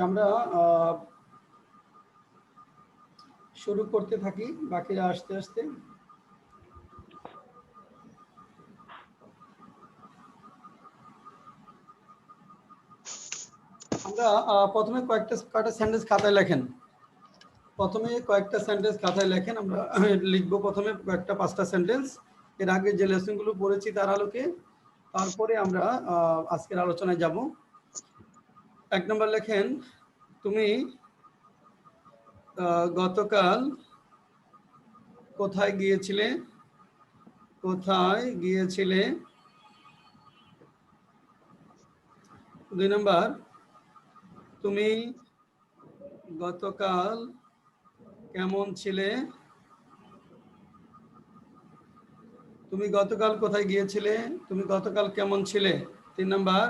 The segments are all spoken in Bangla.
আমরা শুরু করতে থাকি, বাকিরা আস্তে আস্তে। আমরা প্রথমে কয়েকটা সেন্টেন্স খাতায় লেখেন। প্রথমে কয়েকটা সেন্টেন্স খাতায় লেখেন। আমরা লিখবো প্রথমে কয়েকটা 5টা সেন্টেন্স এর আগে যে লেসনগুলো পড়েছি তার আলোকে। তারপরে আমরা আজকের আলোচনায় যাব। 1 নম্বর লেখেন, তুমি গতকাল কোথায় গিয়েছিলে? কোথায় গিয়েছিলে? 2 নম্বর, তুমি গতকাল কেমন ছিলে? তুমি গতকাল কোথায় গিয়েছিলে? তুমি গতকাল কেমন ছিলে? 3 নম্বর,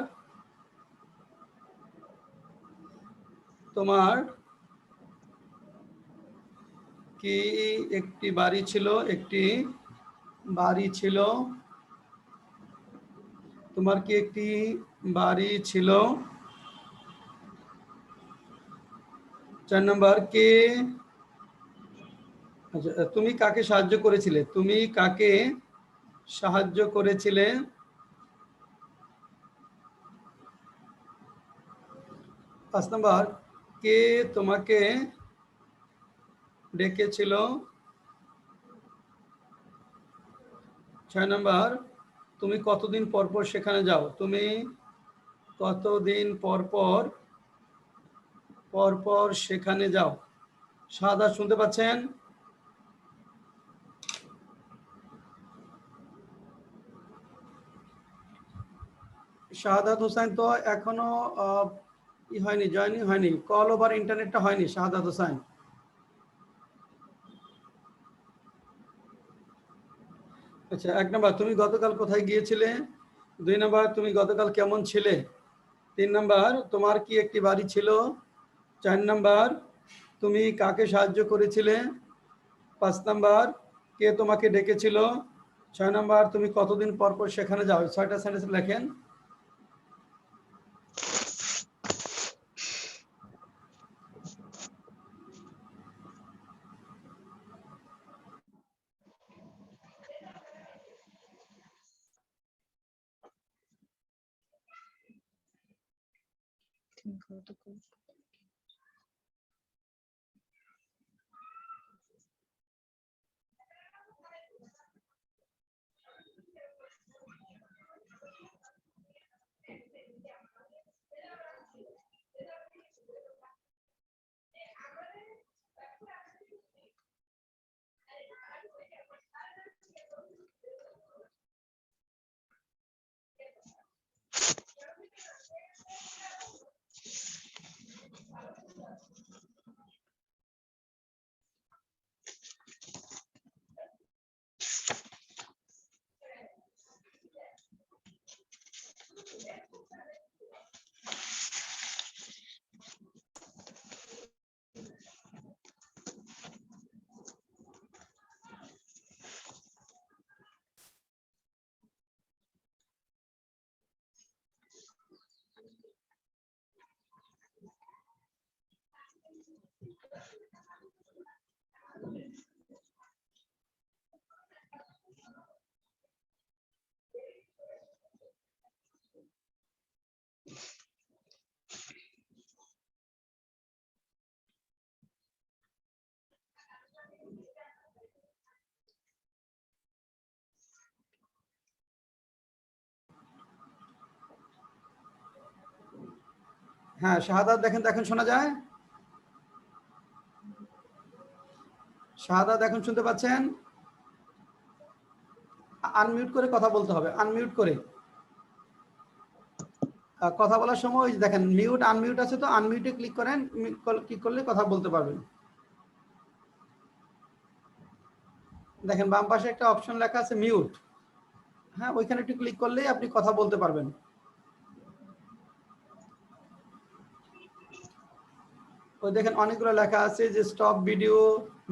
তোমার কি একটি বাড়ি ছিল? একটি বাড়ি ছিল? তোমার কি একটি বাড়ি ছিল? 4 নম্বর, কে আচ্ছা, তুমি কাকে সাহায্য করেছিলে? তুমি কাকে সাহায্য করেছিলে? 5 নম্বর, কে তোমাকে ডেকেছিল? 6 নম্বর, তুমি কতদিন পর পর সেখানে যাও? তুমি কতদিন পর পর সেখানে যাও? শাহাদাত শুনতে পাচ্ছেন? শাহাদাত হোসেন তো এখনো হয়নি, জয়েনিং হয়নি, কল ওভার ইন্টারনেটটা হয়নি। শাহাদাত হোসেন, আচ্ছা। 1 নম্বর, তুমি গতকাল কোথায় গিয়েছিলে? 2 নম্বর, তুমি গতকাল কেমন ছিলে? 3 নম্বর, তোমার কি একটি বাড়ি ছিল? 4 নম্বর, তুমি কাকে সাহায্য করেছিলে? 5 নম্বর, কে তোমাকে ডেকেছিল? 6 নম্বর, তুমি কতদিন পর পর সেখানে যাও? 6টা সেন্টেন্স লেখেন। হ্যাঁ, শাহাদাত দেখেন, শোনা যায়? শাহাদাত এখন শুনতে পাচ্ছেন? আনমিউট করে কথা বলতে হবে, আনমিউট করে কথা বলার সময় দেখেন মিউট আনমিউট আছে, তো আনমিউটে ক্লিক করেন, ক্লিক করলে কথা বলতে পারবেন। দেখেন বাম পাশে একটা অপশন লেখা আছে মিউট, হ্যাঁ, ওইখানে একটু ক্লিক করলেই আপনি কথা বলতে পারবেন। ওই দেখেন অনেকগুলো লেখা আছে যে stop video,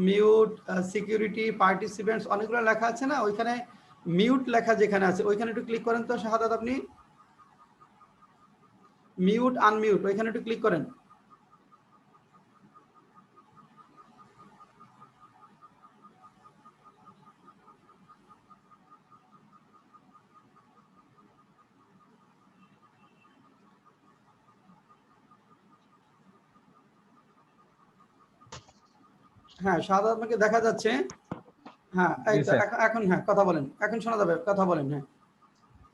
mute, security, participants, অনেকগুলো লেখা আছে না, ওইখানে মিউট লেখা যেখানে আছে ওইখানে একটু ক্লিক করেন তো শাহাদাত, আপনি মিউট আনমিউট ওইখানে একটু ক্লিক করেন। হ্যাঁ শাহাদ আপনাকে দেখা যাচ্ছে। হ্যাঁ এই জি তো স্যার। এখন হ্যাঁ কথা বলেন, এখন শোনা যাবে, কথা বলেন। হ্যাঁ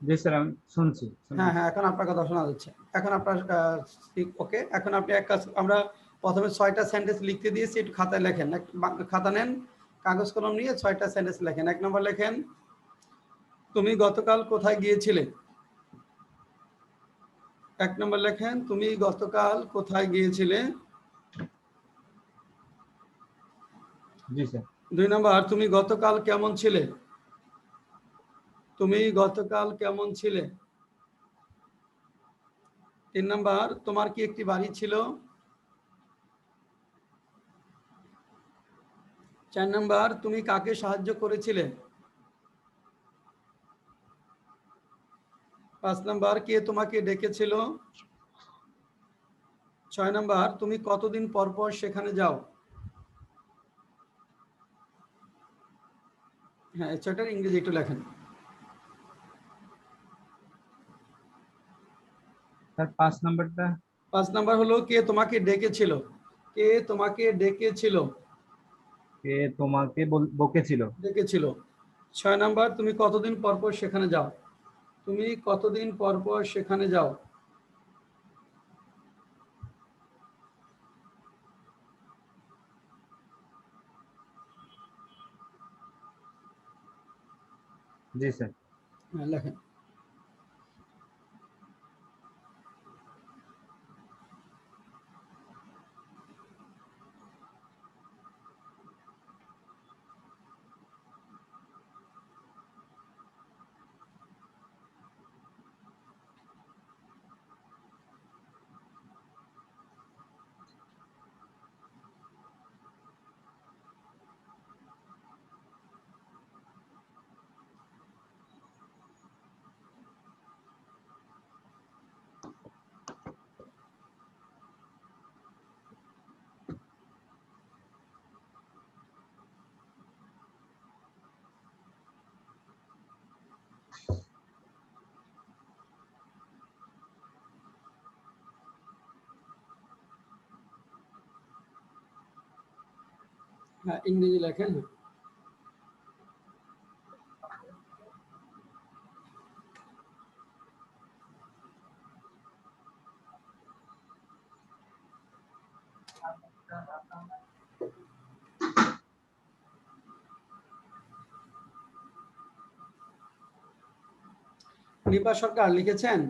জি স্যার, আমি শুনছি। হ্যাঁ হ্যাঁ এখন আপনার কথা শোনা যাচ্ছে। এখন আপনার ওকে, এখন আপনি এক কাজ, আমরা প্রথমে 6টা সেন্টেন্স লিখতে দিয়েছি, একটু খাতায় লেখেন, খাতা নেন, কাগজ কলম নিয়ে 6টা সেন্টেন্স লেখেন। 1 নম্বর লেখেন, তুমি গতকাল কোথায় গিয়েছিলে। 1 নম্বর লেখেন, তুমি গতকাল কোথায় গিয়েছিলে। জি স্যার। 2 নম্বর, তুমি গতকাল কেমন ছিলে। তুমি গতকাল কেমন ছিলে। 3 নম্বর, তোমার কি একটি বাড়ি ছিল। 4 নম্বর, তুমি কাকে সাহায্য করেছিলে। 5 নম্বর, কে তোমাকে ডেকেছিল। 6 নম্বর, তুমি কতদিন পর পর সেখানে যাও। হ্যাঁ এই 6টার ইংরেজি একটু লেখেন। স্যার 5 নাম্বারটা। 5 নম্বর হলো, কে তোমাকে ডেকেছিল। কে তোমাকে ডেকেছিল। কে তোমাকে বকেছিল। ডেকেছিল। 6 নম্বর, তুমি কতদিন পর পর সেখানে যাও। তুমি কতদিন পর পর সেখানে যাও। জি স্যার। হ্যাঁ লেখেন। হ্যাঁ ইংরেজি লেখেন। নিপা সরকার লিখেছেন।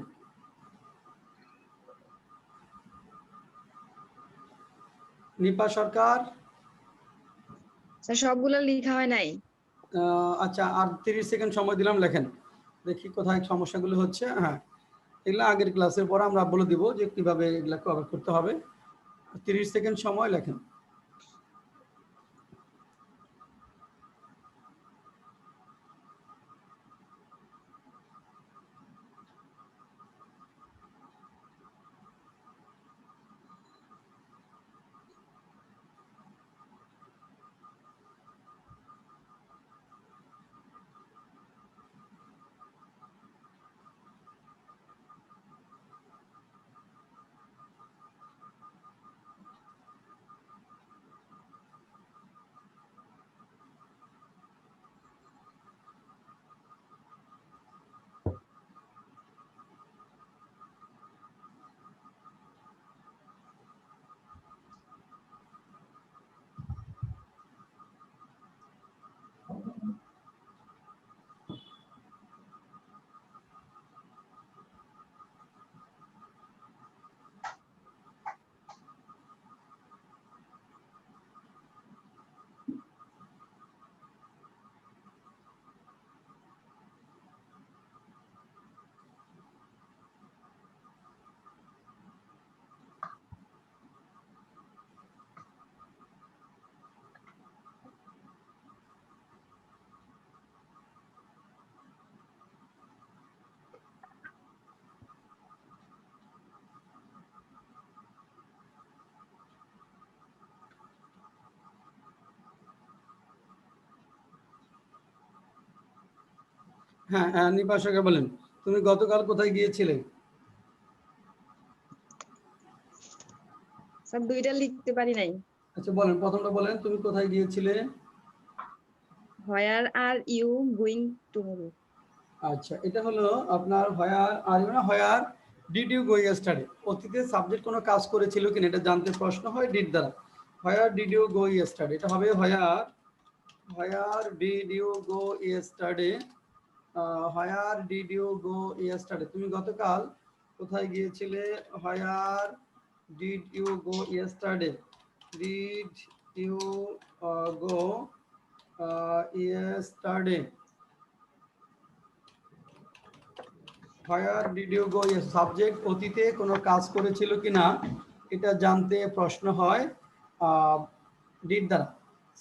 নিপা সরকার। স্যার সবগুলো লেখা হয় নাই। আচ্ছা আর 30 সেকেন্ড সময় দিলাম, লেখেন দেখি কোথায় সমস্যাগুলো হচ্ছে। হ্যাঁ এগুলো আগের ক্লাসের পর আমরা বলে দিব যে কিভাবে এগুলা কভার করতে হবে। 30 সেকেন্ড সময়, লেখেন। হ্যাঁ হ্যাঁ নিপা সরকার বলেন, তুমি গতকাল কোথায় গিয়েছিলে। স্যার 2টা লিখতে পারি নাই। আচ্ছা বলেন, প্রথমটা বলেন, তুমি কোথায় গিয়েছিলে? Where are you going tomorrow? আচ্ছা, এটা হলো আপনার হোয়ার আর ইউ না where did you go yesterday. অতীতে সাবজেক্ট কোনো কাজ করেছিল কিনা এটা জানতে প্রশ্ন হয় ডিড দ্বারা। Where did you go yesterday, এটা হবে where did you go yesterday. Where did you go yesterday, তুমি গতকাল কোথায় গিয়েছিলে? Where did you go yesterday, did you go yesterday. Where did you go, subject অতীতে কোনো কাজ করেছিল কিনা এটা জানতে প্রশ্ন হয় ডিড দ্বারা।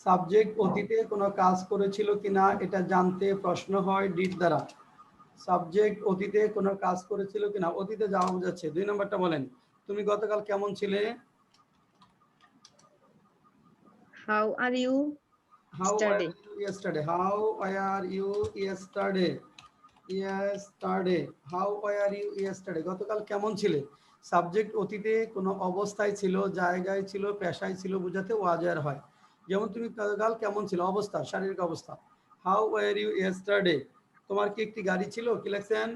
সাবজেক্ট অতীতে কোনো কাজ করেছিল কিনা এটা জানতে প্রশ্ন হয় ডিড দ্বারা। সাবজেক্ট অতীতে কোনো কাজ করেছিল কিনা, অতীতে যাওয়া বোঝাচ্ছে। 2 নম্বরটা বলেন, তুমি গতকাল কেমন ছিলে? How are you how yesterday? Yesterday, how are you yesterday, yesterday, how are you yesterday, গতকাল কেমন ছিলে। সাবজেক্ট অতীতে কোনো অবস্থায় ছিল, জায়গায় ছিল, পেশায় ছিল বোঝাতে ওয়াজার হয়। যেমন তুমি গতকাল কেমন ছিল, অবস্থা, শারীরিক অবস্থা। হাউ আর ইউ ইয়েস্টারডে, তোমার কি একটি গাড়ি ছিল? কি লিখছেন?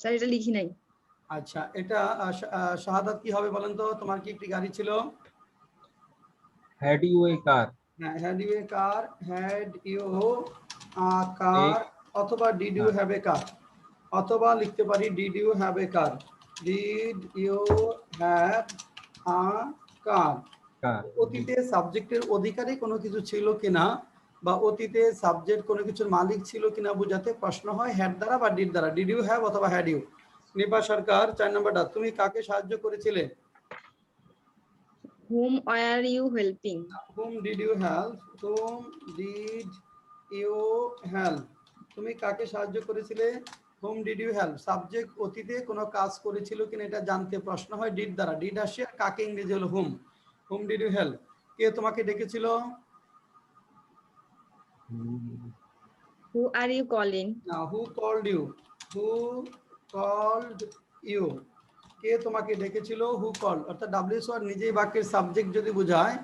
স্যার এটা লিখি নাই। আচ্ছা, এটা শাহাদাত কি হবে বলেন তো, তোমার কি একটি গাড়ি ছিল? Had you a car? হ্যাঁ, had you a car, had you car, অথবা did you have a car, অথবা লিখতে পারি did you have a car, did you have a car. Car. অতীতে সাবজেক্টের অধিকারী কোনো কিছু ছিল কিনা বা অতীতে সাবজেক্ট কোনো কিছুর মালিক ছিল কিনা বোঝাতে প্রশ্ন হয় হ্যাড দ্বারা বা ডিড দ্বারা। ডিড ইউ হ্যাভ অথবা হ্যাড ইউ। নিপা সরকার 4 নম্বরটা, তুমি কাকে সাহায্য করেছিলে? Whom are you helping? Whom did you help? Whom did you help? তুমি কাকে সাহায্য করেছিলে? Whom did you help? Subject অতীতে কোনো কাজ করেছিল কিনা এটা জানতে প্রশ্ন হয় ডিড দ্বারা। ডিড আসে, আর কাকে ইংরেজি হলো whom। Whom did you help? কে তোমাকে ডেকেছিল? Who are you calling? না, who called you? Who called you? কে তোমাকে ডেকেছিল? Who called, অর্থাৎ WS ওয়ার্ড নিজেই বাক্যের সাবজেক্ট যদি বোঝায়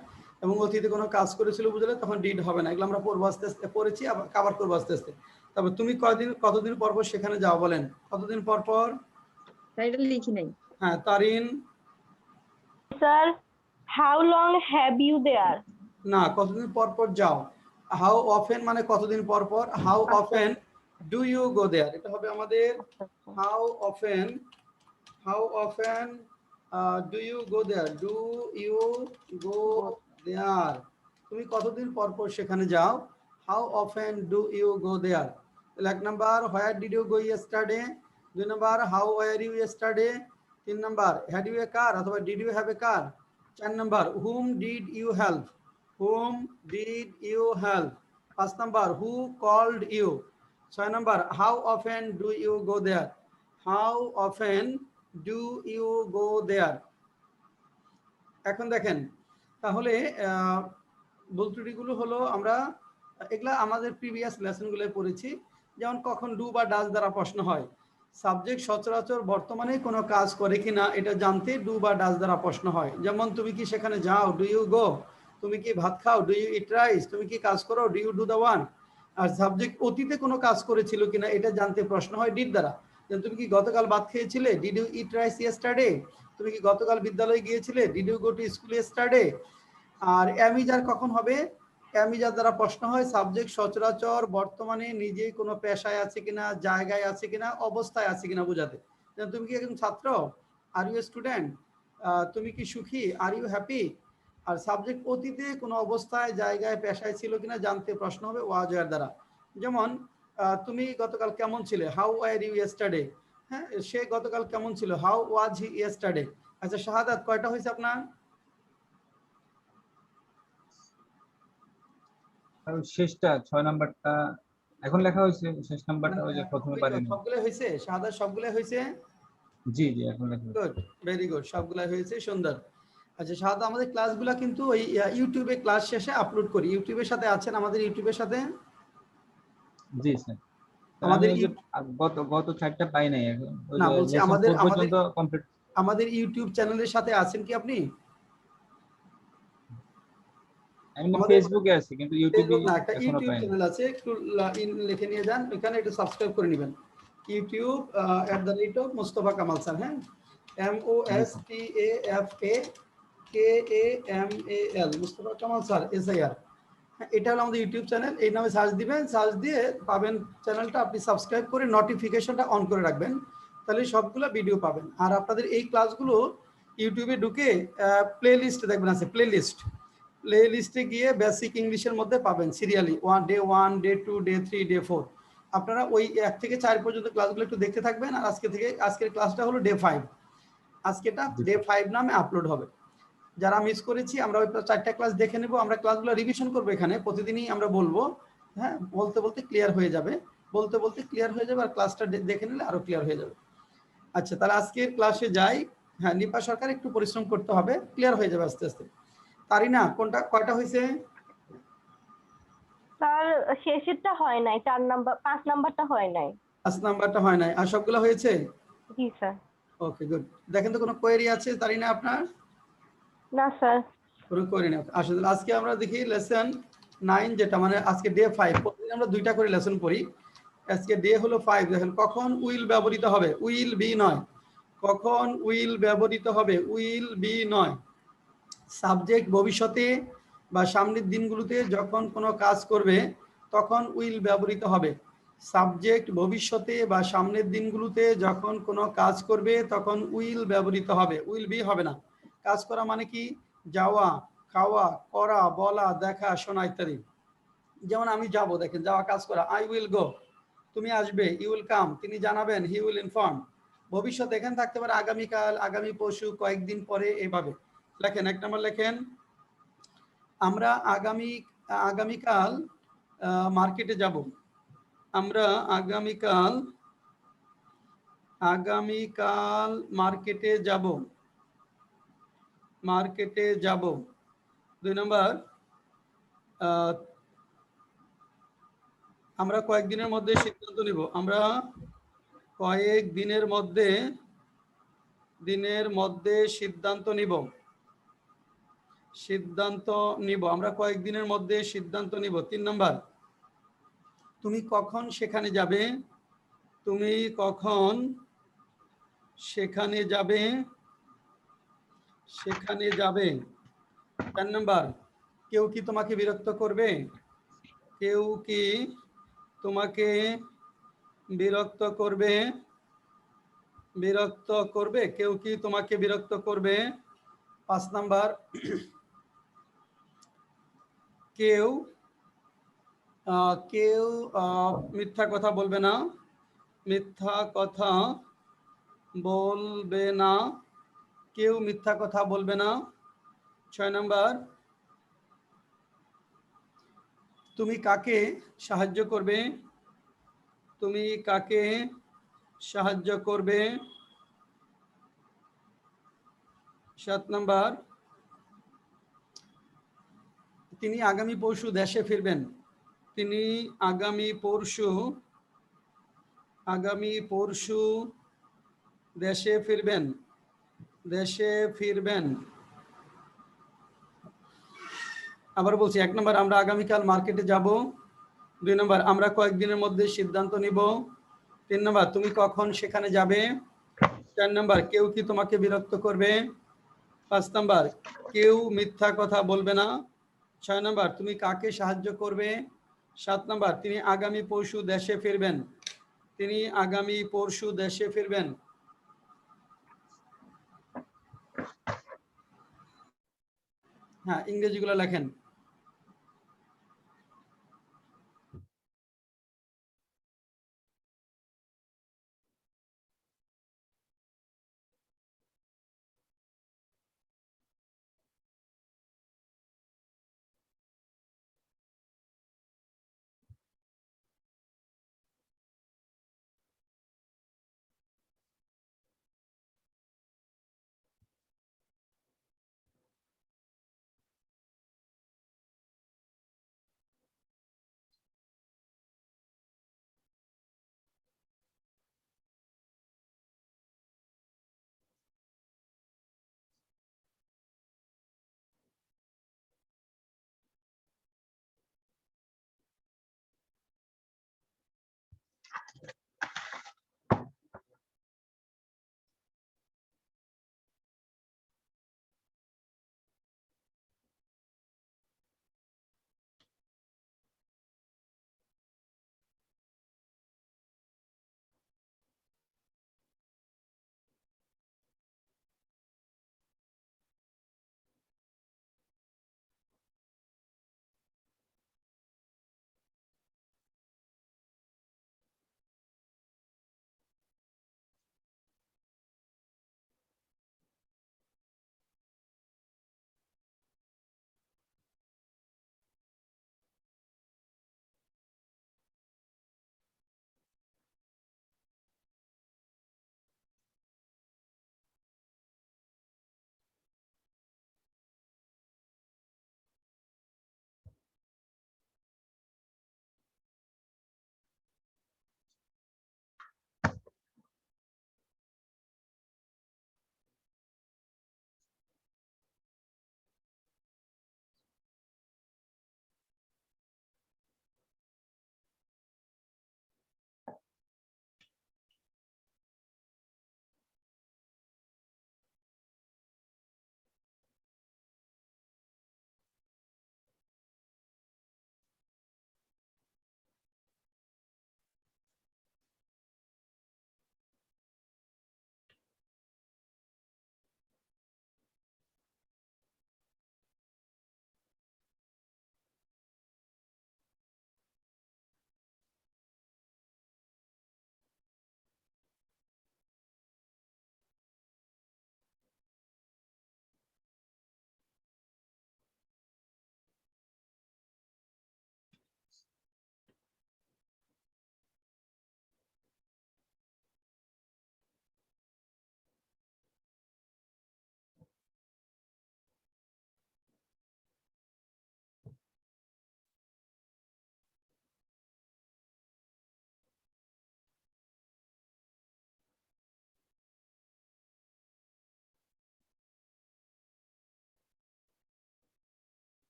এবং অতীতে কোনো কাজ করেছিল বুঝলে তখন ডিড হবে না। এগুলো আমরা পড়বো আস্তে আস্তে, পড়েছি আবার কভার করবো আস্তে আস্তে। তবে তুমি কতদিন পর পর সেখানে যাও বলেন, কতদিন পর পর? স্যার এটা লিখি নাই। হ্যাঁ, Tarin. Sir, how long have you there? না, কতদিন পর পর যাও। হাউ অফেন মানে কতদিন পর পর। How often do you go there, এটা হবে আমাদের how often do you go there, do you go there, তুমি কতদিন পর পর সেখানে যাও। How often do you go there. তাহলে 1 number where did you go yesterday, 2 number how were you yesterday, 3 number had you a car অথবা did you have a car, 4 number whom did you help, whom did you help, 5 number who called you, 6 number how often do you go there, how often do you go there. এখন দেখেন, তাহলে ভুল ত্রুটিগুলো হলো আমরা এগুলা আমাদের প্রিভিয়াস লেসনগুলো পড়েছি। যেমন কখন ডু বা ডাজ দ্বারা প্রশ্ন হয়, সাবজেক্ট সচরাচর বর্তমানে কোনো কাজ করে কিনা এটা জানতে ডু বা ডাজ দ্বারা প্রশ্ন হয়। যেমন তুমি কি সেখানে যাও, ডু ইউ গো, তুমি কি ভাত খাও, ডু ইউ ইট রাইস, তুমি কি কাজ করো, do you do the one. আর সাবজেক্ট অতীতে কোনো কাজ করেছিল কিনা এটা জানতে প্রশ্ন হয় ডিড দ্বারা। তুমি কি গতকাল ভাত খেয়েছিলে, did you eat rice yesterday, তুমি কি গতকাল বিদ্যালয়ে গিয়েছিলে, did you go to school yesterday. আর অ্যামিজার কখন হবে, অ্যামিজার দ্বারা প্রশ্ন হয় সাবজেক্ট সচরাচর বর্তমানে নিজেই কোনো পেশায় আছে কিনা, জায়গায় আছে কিনা, অবস্থায় আছে কিনা বোঝাতে। তুমি কি একজন ছাত্র, আর ইউ স্টুডেন্ট, তুমি কি সুখী, আর ইউ হ্যাপি। আর সাবজেক্ট অতীতে কোনো অবস্থায়, জায়গায়, পেশায় ছিল কিনা জানতে প্রশ্ন হবে ওয়াজ দ্বারা। যেমন তুমি গতকাল কেমন ছিলে, হাউ ওয়্যার ইউ ইয়েস্টারডে। হ্যাঁ, সে গতকাল কেমন ছিল, হাউ ওয়াজ হি ইয়েস্টারডে। আচ্ছা শাহাদাত, কয়টা হয়েছে আপনার? আর শেষটা 6 নাম্বারটা এখন লেখা হয়েছে, শেষ নাম্বারটা ওই যে প্রথমে পারিনি। সবগুলো হয়েছে শাহাদাত, সবগুলো হয়েছে। জি জি এখন লেখা হয়েছে। গুড, ভেরি গুড, সবগুলো হয়েছে, সুন্দর। আচ্ছা শাহাদাত, আমাদের ক্লাসগুলো কিন্তু ওই ইউটিউবে ক্লাস শেষে আপলোড করি। ইউটিউবের সাথে আছেন আমাদের, ইউটিউবের সাথে? জি স্যার। আমি আমাদের ওই যে গত 4টা পাই নাই এখন, ওই না যে বলছি লেসন আমাদের 4 পর্যন্ত কমপ্লিট। আমাদের ইউটিউব চ্যানেলের সাথে আছেন কি আপনি? আমি আমাদের ফেসবুকে আছি কিন্তু ইউটিউবে ফেসবুক না, একটা এখনো ইউটিউব পাইনি। চ্যানেল আছে, একটু লিখে নিয়ে যান, ওখানে একটু সাবস্ক্রাইব করে নেবেন। ইউটিউব @মুস্তফা কামাল স্যার, হ্যাঁ, জি sir. MOSTAFAKAMAL, Mustafa Kamal sir SIR। এটা হলো আমাদের ইউটিউব চ্যানেল, এই নামে সার্চ দিবেন, সার্চ দিয়ে পাবেন চ্যানেলটা, আপনি সাবস্ক্রাইব করে নোটিফিকেশনটা অন করে রাখবেন, তাহলে সবগুলো ভিডিও পাবেন। আর আপনাদের এই ক্লাসগুলো ইউটিউবে ঢুকে প্লে লিস্ট দেখবেন, আছে প্লে লিস্টে গিয়ে বেসিক ইংলিশের মধ্যে পাবেন serially, day 1, day 2, day 3, day 4। আপনারা ওই 1 থেকে 4 পর্যন্ত ক্লাসগুলো একটু দেখতে থাকবেন। আর আজকের ক্লাসটা হলো ডে 5, আজকেটা জি ডে স্যার। 5 নামে আপলোড হবে। যারা মিস করেছি আমরা ওই 4টা ক্লাস দেখে নেব, আমরা ক্লাসগুলো রিভিশন করবো, এখানে প্রতিদিনই আমরা বলবো, হ্যাঁ, বলতে বলতে ক্লিয়ার হয়ে যাবে, আর ক্লাসটা দেখে নিলে আরো ক্লিয়ার হয়ে যাবে। আচ্ছা, তাহলে আজকের ক্লাসে যাই। হ্যাঁ, নিপা সরকার একটু পরিশ্রম করতে হবে, ক্লিয়ার হয়ে যাবে আস্তে আস্তে। তারিনা, কয়টা হয়েছে? স্যার শেষেরটা হয় নাই, 5 নাম্বারটা হয় নাই। 5 নাম্বারটা হয় নাই, আর সবগুলো হয়েছে? জি স্যার। ওকে, গুড। দেখেন তো কোনো কোয়েরি আছে তারিনা আপনার? না স্যার। কোনো কোয়েরি না। আসলে আজকে আমরা দেখি লেসন 9, যেটা মানে আজকে ডে 5। প্রতিদিন আমরা 2টা করে লেসন পড়ি, আজকে ডে হলো 5। দেখেন কখন উইল ব্যবহৃত হবে, উইল বি নয়, কখন উইল ব্যবহৃত হবে, উইল বি নয়। সাবজেক্ট ভবিষ্যতে বা সামনের দিনগুলোতে যখন কোনো কাজ করবে তখন উইল ব্যবহৃত হবে। সাবজেক্ট ভবিষ্যতে বা সামনের দিনগুলোতে যখন কোনো কাজ করবে তখন উইল ব্যবহৃত হবে, উইল বি হবে না। কাজ করা মানে কি? যাওয়া, খাওয়া, করা, বলা, দেখা, শোনা ইত্যাদি। যেমন আমি যাব, দেখেন যাওয়া কাজ করা, আই উইল গো। তুমি আসবে, ইউ উইল কাম, তিনি জানাবেন, হি উইল ইনফর্ম। ভবিষ্যৎ এখানে থাকতে পারে আগামীকাল, আগামী পরশু, কয়েকদিন পরে, এভাবে লেখেন। 1 নম্বর লেখেন, আমরা আগামীকাল মার্কেটে যাব। আমরা আগামীকাল মার্কেটে যাব, 2 নম্বর, আমরা কয়েকদিনের মধ্যে সিদ্ধান্ত নিব। আমরা কয়েকদিনের মধ্যে সিদ্ধান্ত নিব। আমরা কয়েকদিনের মধ্যে সিদ্ধান্ত নিব। 3 নম্বর, তুমি কখন সেখানে যাবে? তুমি কখন সেখানে যাবে? 4 নম্বর, কেউ কি তোমাকে বিরক্ত করবে? কেউ কি তোমাকে বিরক্ত করবে? কেউ কি তোমাকে বিরক্ত করবে? 5 নাম্বার, কেউ মিথ্যা কথা বলবে না। কেউ মিথ্যা কথা বলবে না। 6 নাম্বার, তুমি কাকে সাহায্য করবে? 7 নাম্বার, তিনি আগামী পরশু দেশে ফিরবেন। দেশে ফিরবেন। আবার বলছি, 1 নম্বর, আমরা আগামীকাল মার্কেটে যাব। 2 নম্বর, আমরা কয়েকদিনের মধ্যে সিদ্ধান্ত নিব। 3 নম্বর, তুমি কখন সেখানে যাবে। 4 নম্বর, কেউ কি তোমাকে বিরক্ত করবে। 5 নম্বর, কেউ মিথ্যা কথা বলবে না। 6 নম্বর, তুমি কাকে সাহায্য করবে। 7 নম্বর, তিনি আগামী পরশু দেশে ফিরবেন। হ্যাঁ, ইংরেজিগুলো লেখেন।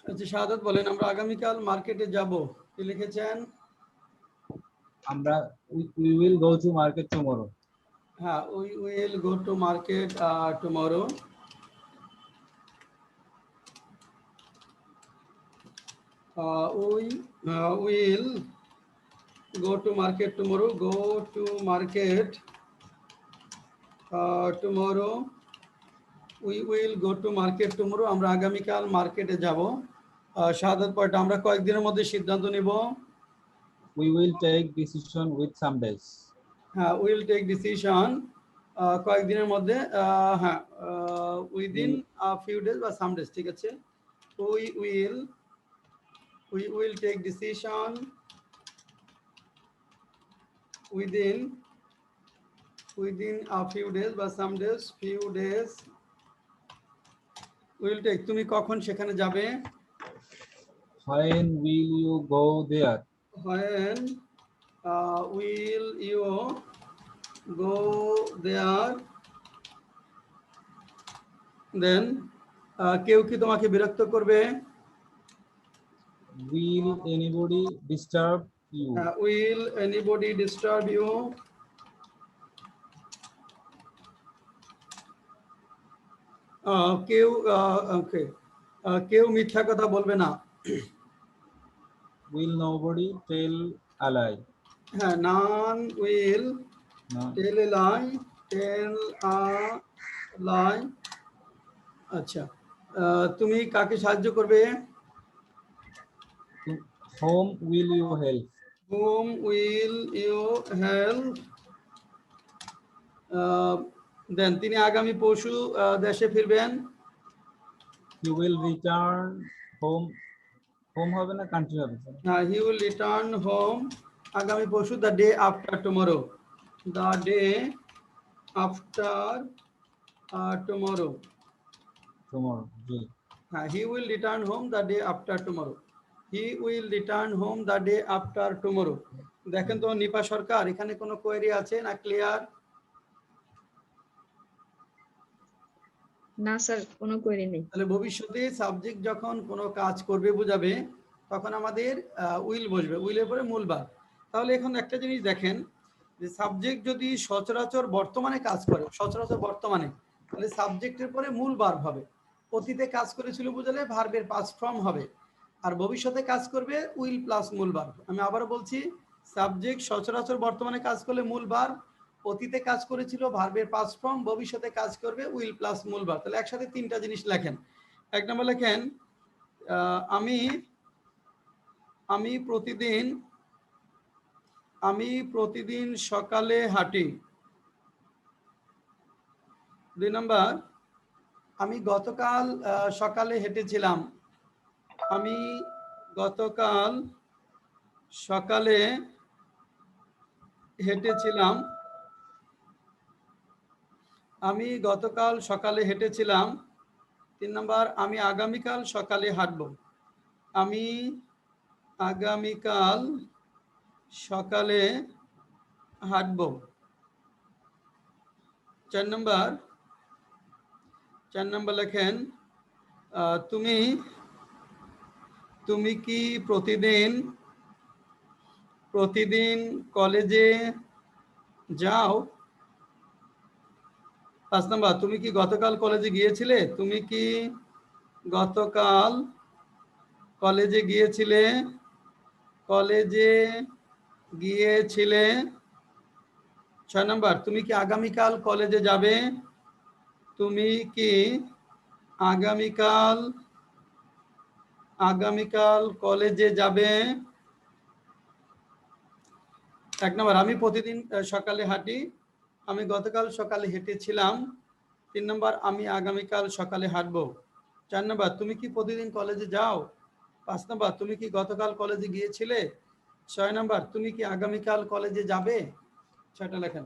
আচ্ছা শাহাদাত বলেন, আমরা আগামীকাল মার্কেটে যাব, কি লিখেছেন? আমরা we will go to market tomorrow. হ্যাঁ, we will go to market tomorrow. We will go to market tomorrow, go to market tomorrow, we will go to market tomorrow, আমরা আগামীকাল মার্কেটে যাব। শাহাদাত পয়েন্ট, আমরা কয়েকদিনের মধ্যে সিদ্ধান্ত নিব। We will take decision with some days. হ্যাঁ, উইল টেক ডিসিশন, কয়েকদিনের মধ্যে, হ্যাঁ, উইদিন ফিউ ডেজ বা সাম ডেজ, ঠিক আছে। We will take decision within a few days বা some days, few days will take, তুমি কখন সেখানে যাবে? When will you go there? when will you go there, then কেউ কি তোমাকে বিরক্ত করবে? Will anybody disturb you? will anybody disturb you? কেউ ওকে, কেউ মিথ্যা কথা বলবে না। Will nobody tell a lie? হ্যাঁ, none will No. tell a lie, tell a lie। আচ্ছা, তুমি কাকে সাহায্য করবে? Whom will you help? whom will you help? দেন তিনি আগামী পরশু দেশে ফিরবেন। He will return home. Home হবে না country হবে? he will return home আগামী পরশু, the day after tomorrow, the day after tomorrow। Tomorrow. G. he will return home the day after tomorrow, he will return home the day after tomorrow। দেখেন তো নিপা সরকার, এখানে কোনো কোয়েরি আছে না? ক্লিয়ার? না স্যার, কোনো কোয়েরি নেই। তাহলে ভবিষ্যতে সাবজেক্ট যখন কোনো কাজ করবে বোঝাবে, তখন আমাদের উইল বসবে, উইলের পরে মূল ভার্ব। তাহলে এখন একটা জিনিস দেখেন, যে সাবজেক্ট যদি সচরাচর বর্তমানে কাজ করে, সচরাচর বর্তমানে, তাহলে সাবজেক্টের পরে মূল ভার্ব হবে। অতীতে কাজ করেছিল বোঝালে ভার্বের পাস্ট ফর্ম হবে, আর ভবিষ্যতে কাজ করবে উইল প্লাস মূল ভার্ব। আমি আবারও বলছি, সাবজেক্ট সচরাচর বর্তমানে কাজ করলে মূল ভার্ব, অতীতে কাজ করেছিল ভার্বের পাস্ট ফর্ম, ভবিষ্যতে কাজ করবে উইল প্লাস মূল ভার্ব। তাহলে একসাথে তিনটা জিনিস লেখেন। এক নম্বর লেখেন, আমি আমি প্রতিদিন সকালে হাঁটি। দুই নম্বর, আমি গতকাল সকালে হেঁটেছিলাম। আমি গতকাল সকালে হেঁটেছিলাম। আমি গতকাল সকালে হেঁটেছিলাম। তিন নম্বর, আমি আগামীকাল সকালে হাঁটব। আমি আগামীকাল সকালে হাঁটব। চার নম্বর লেখেন, তুমি কি প্রতিদিন কলেজে যাও? 5 নম্বর, তুমি কি গতকাল কলেজে গিয়েছিলে? তুমি কি গতকাল কলেজে গিয়েছিলে? কলেজে গিয়েছিলে। 6 নম্বর, তুমি কি আগামীকাল কলেজে যাবে? তুমি কি আগামীকাল কলেজে যাবে? 1 নম্বর, আমি প্রতিদিন সকালে হাঁটি। আমি গতকাল সকালে হেঁটেছিলাম। 3 নম্বর, আমি আগামীকাল সকালে হাঁটবো। 4 নম্বর, তুমি কি প্রতিদিন কলেজে যাও? 5 নম্বর, তুমি কি গতকাল কলেজে গিয়েছিলে? 6 নম্বর, তুমি কি আগামীকাল কলেজে যাবে? 6টা লেখেন।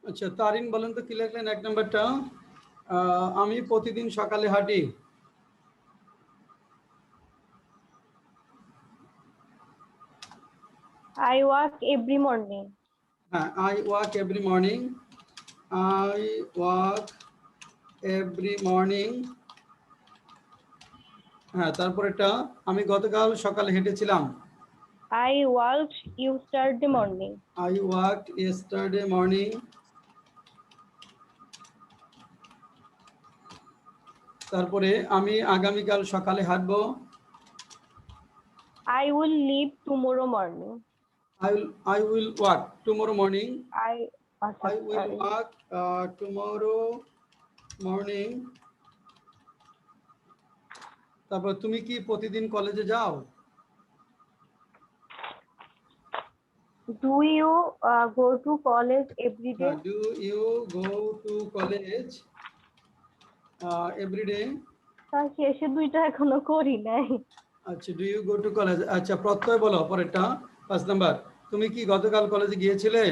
আচ্ছা তারিন বলেন তো কি লিখলেন এক নাম্বারটা? আমি প্রতিদিন সকালে হাঁটি। I walk every morning. হ্যাঁ, I walk every morning. I walk every morning. হ্যাঁ, তারপরেটা আমি গতকাল সকালে হেঁটেছিলাম। I walked yesterday morning. I walk yesterday morning. তারপরে আমি আগামীকাল সকালে হাঁটবো। I will leave tomorrow morning. I will walk tomorrow morning. I will Sorry. walk tomorrow morning. তারপর তুমি কি প্রতিদিন কলেজে যাও? Do you go to college every day? Do you go to college every day? Sir শেষে দুইটা এখনো করি নাই। আচ্ছা, do you go to college? আচ্ছা, প্রত্যয় বলো পরেরটা 5 নাম্বার। তুমি কি গতকাল কলেজে গিয়েছিলে?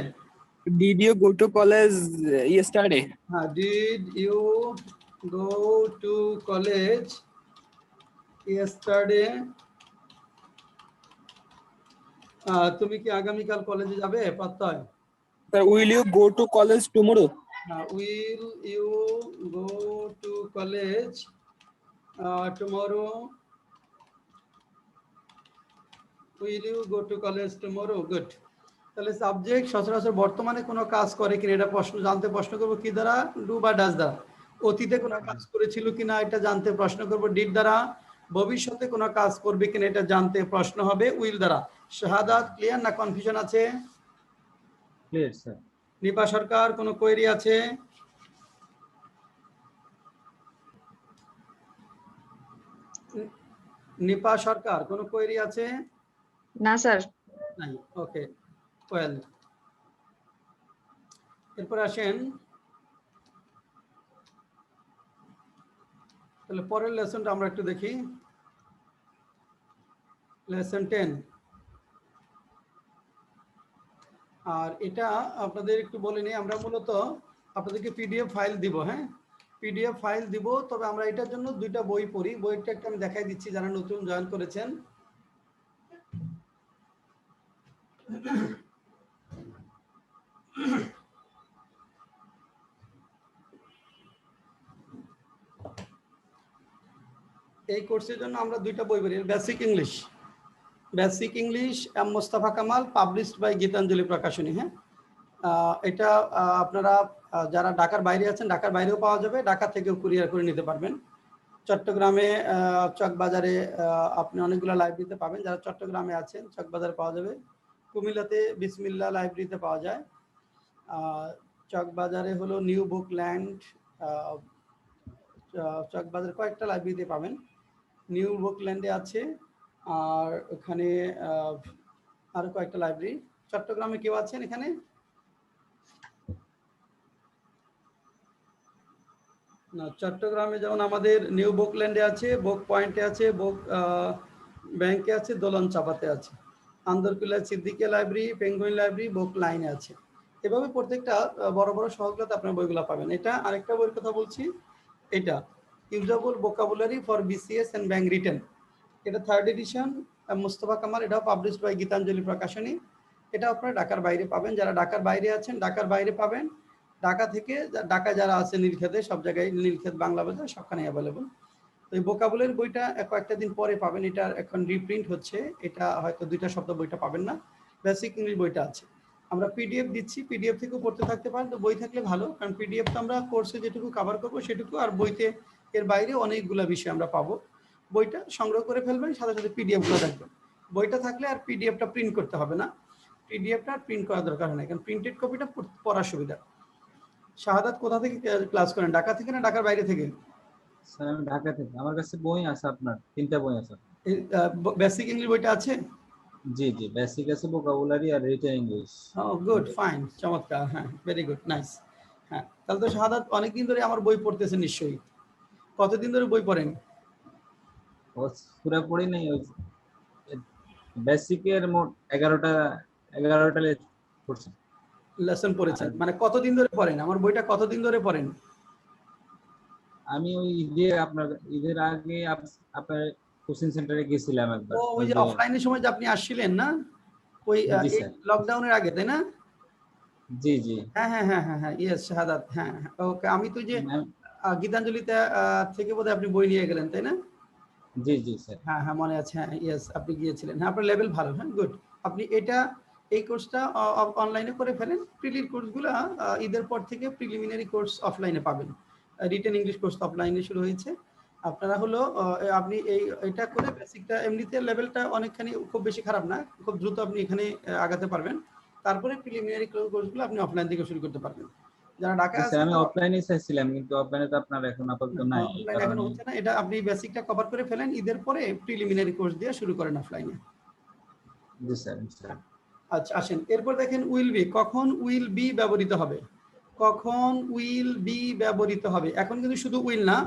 Did you go to college yesterday? হ্যাঁ, did you go to college yesterday? তুমি কি আগামীকাল কলেজে যাবে? প্রত্যয়। Will you go to college tomorrow? Will you go to college tomorrow? Will you go to college tomorrow? Good. তাহলে সাবজেক্ট সচরাচর বর্তমানে কোনো কাজ করে কিনা এটা প্রশ্ন করব কি দ্বারা? ডু বা ডাজ দ্বারা। অতীতে কোনো কাজ করেছিল কিনা এটা জানতে প্রশ্ন করব ডিড দ্বারা। ভবিষ্যতে কোনো কাজ করবে কিনা এটা জানতে প্রশ্ন হবে উইল দ্বারা। শাহাদাত ক্লিয়ার না কনফিউশন আছে? Clear sir. নিপা সরকার কোনো কোয়েরি আছে? নিপা সরকার কোনো কোয়েরি আছে? না স্যার। নাই, ওকে ওয়েল। এরপর আসেন তাহলে পরের লেসনটা আমরা একটু দেখি। লেসন 10। আর এটা আপনাদের একটু বলে নিই, আমরা মূলত আপনাদেরকে পিডিএফ ফাইল দিব। হ্যাঁ, পিডিএফ ফাইল দিব, তবে আমরা এটার জন্য দুইটা বই পড়ি। বইটা একটা আমি দেখাই দিচ্ছি যারা নতুন জয়েন করেছেন। এই কোর্সের জন্য আমরা দুইটা বই পড়ি। Basic English, basic English M Mostafa Kamal, published by Gitanjali Prokashoni. হ্যাঁ, এটা আপনারা যারা ঢাকার বাইরে আছেন, ঢাকার বাইরেও পাওয়া যাবে, ঢাকা থেকেও কুরিয়ার করে নিতে পারবেন। চট্টগ্রামে চকবাজারে আপনি অনেকগুলো লাইব্রেরিতে পাবেন। যারা চট্টগ্রামে আছেন চকবাজারে পাওয়া যাবে। কুমিল্লাতে বিসমিল্লা লাইব্রেরিতে পাওয়া যায়। চকবাজারে হলো নিউ বুক ল্যান্ড, চকবাজারে কয়েকটা লাইব্রেরিতে পাবেন। নিউ বুক ল্যান্ডে আছে, আর ওখানে আরো কয়েকটা লাইব্রেরি। চট্টগ্রামে কেউ আছেন এখানে? না, চট্টগ্রামে যেমন আমাদের নিউ বুকল্যান্ডে আছে, বুক পয়েন্টে আছে, বুক ব্যাংকে আছে, দোলন চাপাতে আছে, আন্দরকুলা সিদ্দিকিয়া লাইব্রেরি, পেঙ্গুইন লাইব্রেরি, বুক লাইনে আছে। এভাবে প্রত্যেকটা বড় বড় শহরগুলোতে আপনার বইগুলো পাবেন। এটা আরেকটা বইয়ের কথা বলছি, এটা usable vocabulary for BCS and bank written. এটা 3rd এডিশন, মুস্তফা কামাল। এটাও পাবলিশড বাই গীতাঞ্জলি প্রকাশনী। এটা আপনারা ঢাকার বাইরে পাবেন। যারা ঢাকার বাইরে আছেন ঢাকার বাইরে পাবেন। ঢাকা থেকে ঢাকা যারা আছে নীলক্ষেতে, সব জায়গায় নীলক্ষেত বাংলা বাজার সবখানে অ্যাভেলেবল। তো এই ভোকাবুলারি বইটা কয়েকটা দিন পরে পাবেন। এটা এখন রিপ্রিন্ট হচ্ছে, এটা হয়তো 2টা সপ্তাহ বইটা পাবেন না। বেসিক ইংলিশ বইটা আছে, আমরা পিডিএফ দিচ্ছি, পিডিএফ থেকেও পড়তে থাকতে পারেন। তো বই থাকলে ভালো, কারণ পিডিএফ তো আমরা কোর্সে যেটুকু কভার করবো সেটুকু, আর বইতে এর বাইরে অনেকগুলো বিষয় আমরা পাবো। বইটা সংগ্রহ করে ফেলবেন, সাথে সাথে পিডিএফগুলো দেখবেন। বইটা থাকলে আর পিডিএফটা প্রিন্ট করতে হবে না, পিডিএফটা প্রিন্ট করার দরকার হয় না, কারণ প্রিন্টেড কপিটা পড়ার সুবিধা। শাহাদাত কোথা থেকে ক্লাস করেন? ঢাকা থেকে না ঢাকার বাইরে থেকে? স্যার আমি ঢাকা থেকে। আমার কাছে বই আছে, আপনার 3টা বই আছে। বেসিক ইংলিশ বইটা আছে? জি জি, বেসিক আছে, vocabulary are written English. Good, fine, চমৎকার। হ্যাঁ, ভেরি গুড, নাইস। হ্যাঁ, তাহলে তো শাহাদাত অনেকদিন ধরে আমার বই পড়তেছেন নিশ্চয়ই। কতদিন ধরে বই পড়েন? পুরো পড়ি নাই, ওই বেসিকের মোট 11টা পড়ছি। লেসন পড়েছেন, মানে কতদিন ধরে পড়েন? আমার বইটা কতদিন ধরে পড়েন? আমি ওই ঈদের আগে আপনার কোচিং সেন্টারে গেছিলাম একবার, ও ওই ওই যে যে। অফলাইনের সময় যে আপনি আসছিলেন না, ওই জি এই স্যার। লকডাউনের আগে, তাই না? জি জি। হ্যাঁ হ্যাঁ হ্যাঁ হ্যাঁ হ্যাঁ, ইয়েস, শাহাদাত, হ্যাঁ হ্যাঁ, ওকে। আমি তো যে গীতাঞ্জলিতে থেকে বোধহয় আপনি বই নিয়ে গেলেন, তাই না? জি জি স্যার। হ্যাঁ হ্যাঁ, মনে আছে, হ্যাঁ, ইয়েস, আপনি গিয়েছিলেন। হ্যাঁ, আপনার লেভেল ভালো, হ্যাঁ, গুড। আপনি এই কোর্সটা অনলাইনে করে ফেলেন। প্রিলির কোর্সগুলো ঈদের পর থেকে প্রিলিমিনারি কোর্স অফলাইনে পাবেন। রিটেন ইংলিশ কোর্স অফলাইনে শুরু হয়েছে। আপনারা হলো আপনি এটা করে বেসিকটা, এমনিতে লেভেলটা অনেকখানি, খুব বেশি খারাপ না, খুব দ্রুত আপনি এখানে আগাতে পারবেন। তারপরে প্রিলিমিনারি কোর্সগুলো আপনি অফলাইন থেকে শুরু করতে পারবেন। যারা জি ঢাকায় স্যার, আছেন আমি তারা অফলাইনে চাইছিলাম, কিন্তু অফলাইনে তো আপনার এখন আপাতত নাই, এই অফলাইন এখনো কারণে। হচ্ছে না। এটা আপনি বেসিকটা কভার করে ফেলেন, ঈদের পরে প্রিলিমিনারি কোর্স দিয়ে শুরু করেন অফলাইনে। জি স্যার ইনশাআল্লাহ। আচ্ছা, আসেন এরপর দেখেন উইল বি। কখন উইল বি ব্যবহৃত হবে? কখন উইল বি ব্যবহৃত হবে? এখন কিন্তু শুধু উইল না,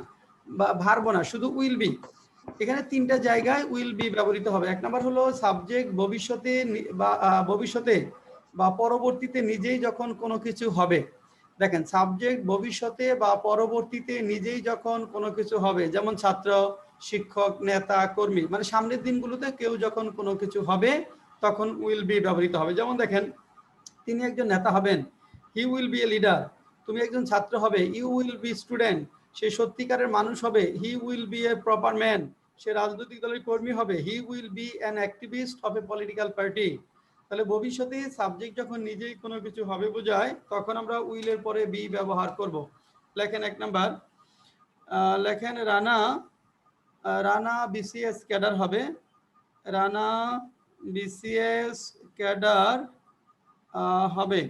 বা ভার্ব না, শুধু উইল বি। এখানে তিনটা জায়গায় উইল বি ব্যবহৃত হবে। এক নাম্বার হলো সাবজেক্ট ভবিষ্যতে বা ভবিষ্যতে বা পরবর্তীতে নিজেই যখন কোনো কিছু হবে। দেখেন, সাবজেক্ট ভবিষ্যতে বা পরবর্তীতে নিজেই যখন কোনো কিছু হবে, যেমন ছাত্র, শিক্ষক, নেতা, কর্মী, মানে সামনের দিনগুলোতে কেউ যখন কোনো কিছু হবে তখন উইল বি ব্যবহৃত হবে। যেমন দেখেন, তিনি একজন নেতা হবেন, he will be a leader. তুমি একজন ছাত্র হবে, ইউ উইল বি স্টুডেন্ট। সে সত্যিকারের মানুষ হবে, he will be a proper man. সে রাজনৈতিক দলের কর্মী হবে, he will be an activist of a political party. তাহলে ভবিষ্যতে সাবজেক্ট যখন নিজেই কোনো কিছু হবে বোঝায়, তখন আমরা উইলের পরে বি ব্যবহার করব। লেখেন এক নাম্বার, লেখেন রানা, রানা বিসিএস ক্যাডার হবে, রানা বিসিএস ক্যাডার হবে,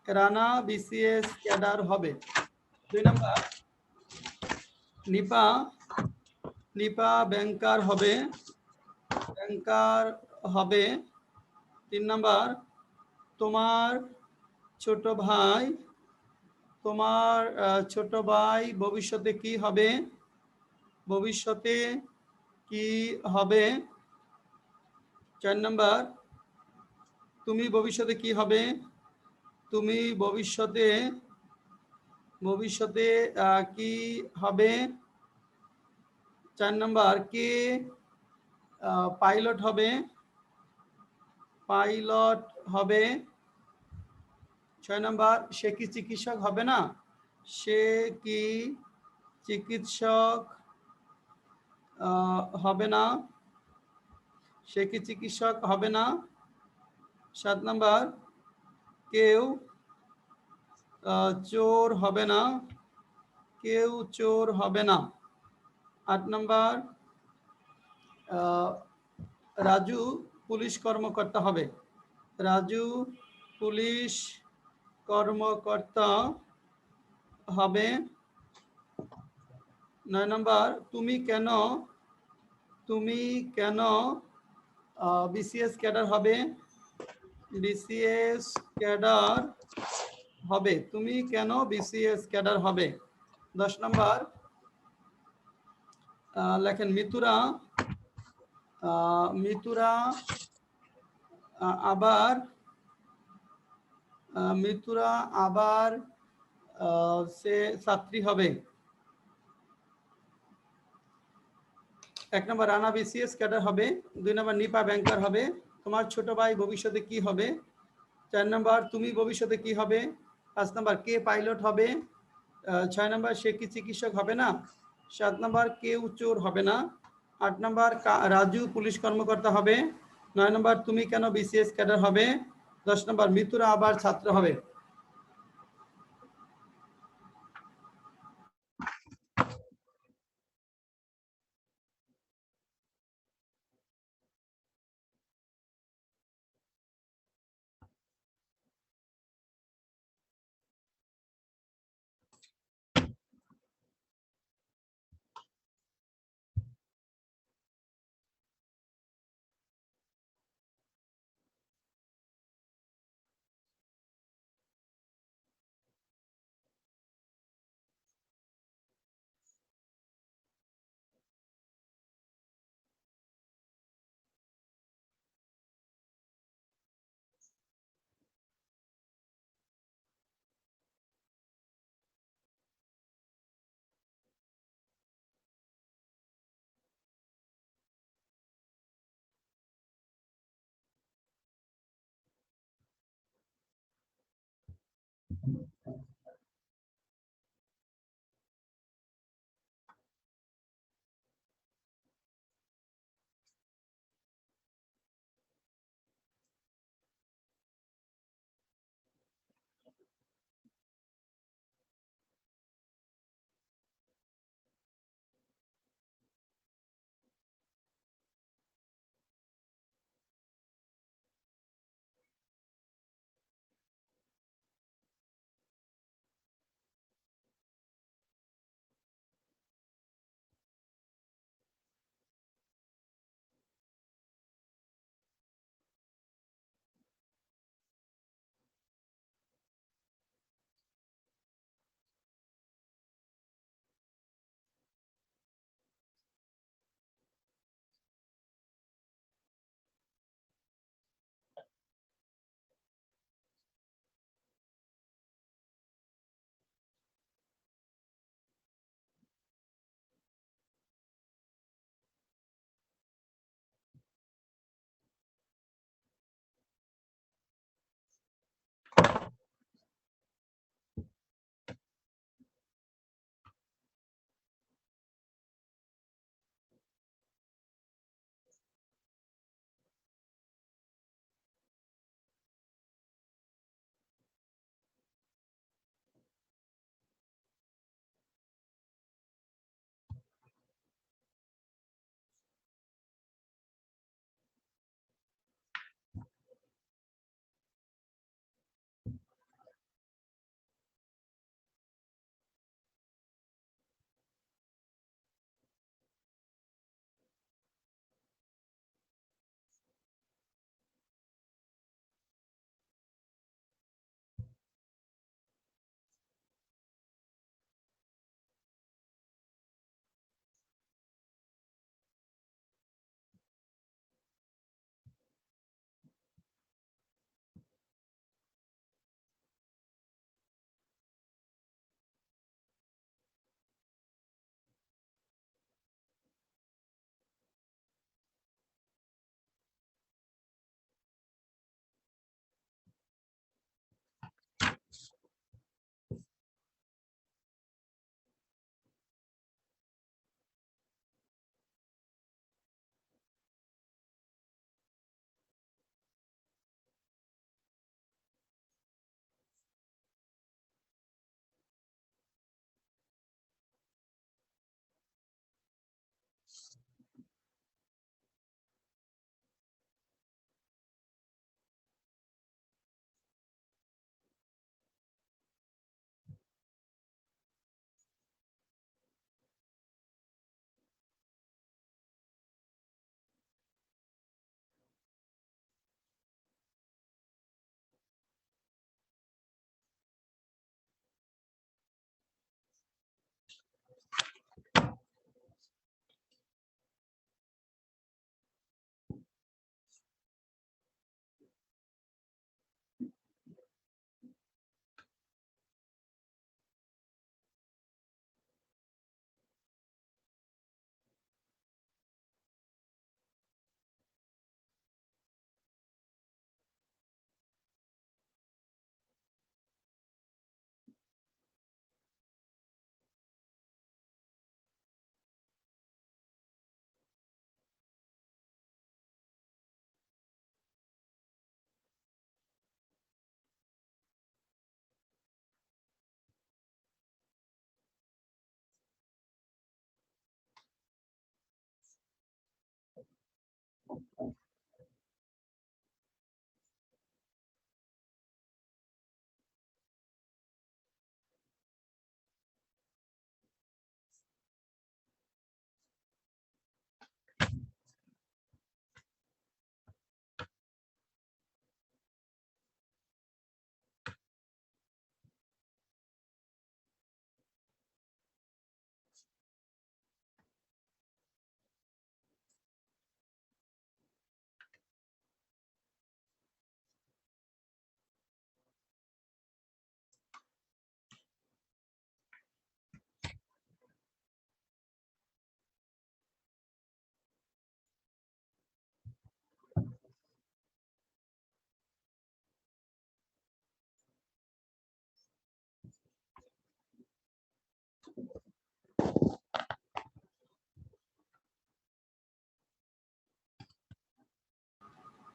রানা বিসিএস ক্যাডার হবে। দুই নাম্বার, নিপা, নিপা ব্যাংকার হবে, ব্যাংকার হবে। তিন নাম্বার, তোমার ছোট ভাই, তোমার ছোট ভাই ভবিষ্যতে কি হবে? ভবিষ্যতে কি হবে? চার নাম্বার, তুমি ভবিষ্যতে কি হবে? তুমি ভবিষ্যতে ভবিষ্যতে কি হবে? চার নাম্বার, কে পাইলট হবে? পাইলট হবে। ছয় নাম্বার, সে কি চিকিৎসক হবে না? সে কি চিকিৎসক হবে না? সে কি চিকিৎসক হবে না? সাত নাম্বার, কেউ চোর হবে না, কেউ চোর হবে না। আট নাম্বার, রাজু পুলিশ কর্মকর্তা হবে, রাজু পুলিশ কর্মকর্তা হবে। নয় নাম্বার, তুমি কেন বিসিএস ক্যাডার হবে? বিসিএস ক্যাডার হবে, তুমি কেন বিসিএস ক্যাডার হবে? 10 নাম্বার, লেখেন মিতুরা, মিতুরা আবার, মিতুরা আবার সে ছাত্রী হবে। এক নম্বর, রানা বিসিএস ক্যাডার হবে। দুই নম্বর, নিপা ব্যাংকার হবে। তোমার ছোট ভাই ভবিষ্যতে কি হবে? চার নম্বর, তুমি ভবিষ্যতে কি হবে? পাঁচ নম্বর, কে পাইলট হবে? ছয় নম্বর, সে কি চিকিৎসক হবে না? সাত নম্বর, কেউ চোর হবে না। আট নম্বর, রাজু পুলিশ কর্মকর্তা হবে। নয় নম্বর, তুমি কেন বিসিএস ক্যাডার হবে? 10 নম্বর, মিতুরা আবার ছাত্র হবে।